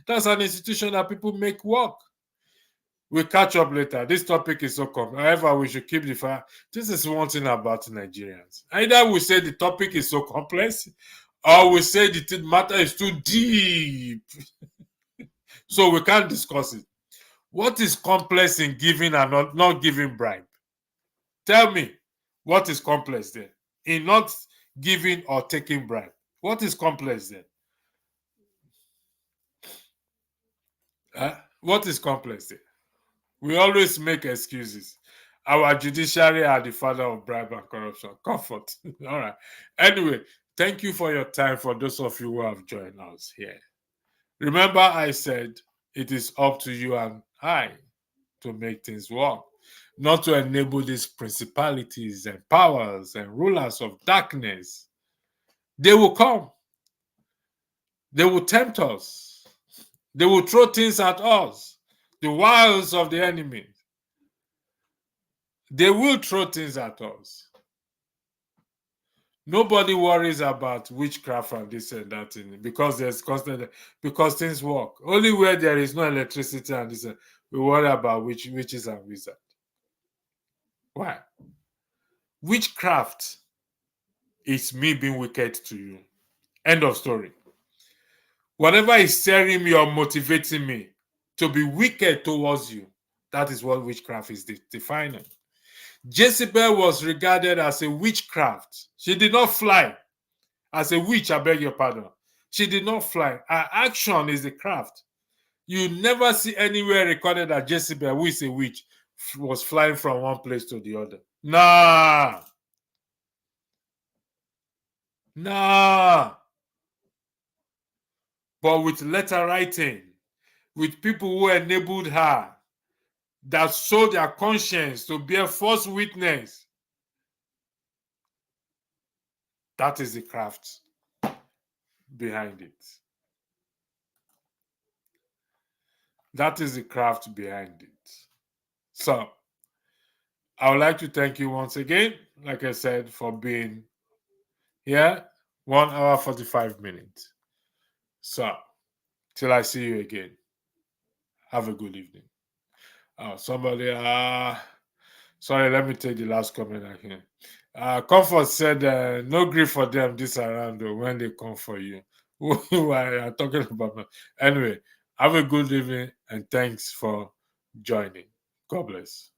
that's an institution that people make work. We'll catch up later. This topic is so complex. However, we should keep the fire. This is one thing about Nigerians. Either we say the topic is so complex, or we say the matter is too deep. So we can't discuss it. What is complex in giving and not giving bribe? Tell me, what is complex there? In not giving or taking bribe. What is complex there? What is complex there? We always make excuses. Our judiciary are the father of bribe and corruption. Comfort. All right. Anyway, thank you for your time for those of you who have joined us here. Remember, I said it is up to you and I to make things work, not to enable these principalities and powers and rulers of darkness. They will come. They will tempt us. They will throw things at us. The wiles of the enemy. They will throw things at us. Nobody worries about witchcraft and this and that thing because because things work. Only where there is no electricity and this, we worry about witches and wizards. Why? Witchcraft is me being wicked to you. End of story. Whatever is stirring me or motivating me to be wicked towards you, that is what witchcraft is defining. Jezebel was regarded as a witchcraft. She did not fly as a witch, I beg your pardon. She did not fly. Her action is the craft. You never see anywhere recorded that Jezebel, who is a witch, was flying from one place to the other. Nah. But with letter writing, with people who enabled her that sold their conscience to bear false witness. That is the craft behind it. That is the craft behind it. So, I would like to thank you once again, like I said, for being here. 1 hour 45 minutes. So, till I see you again, have a good evening. Somebody, sorry, let me take the last comment again. Comfort said, no grief for them this around when they come for you. Who are talking about? Anyway, have a good evening and thanks for joining. God bless.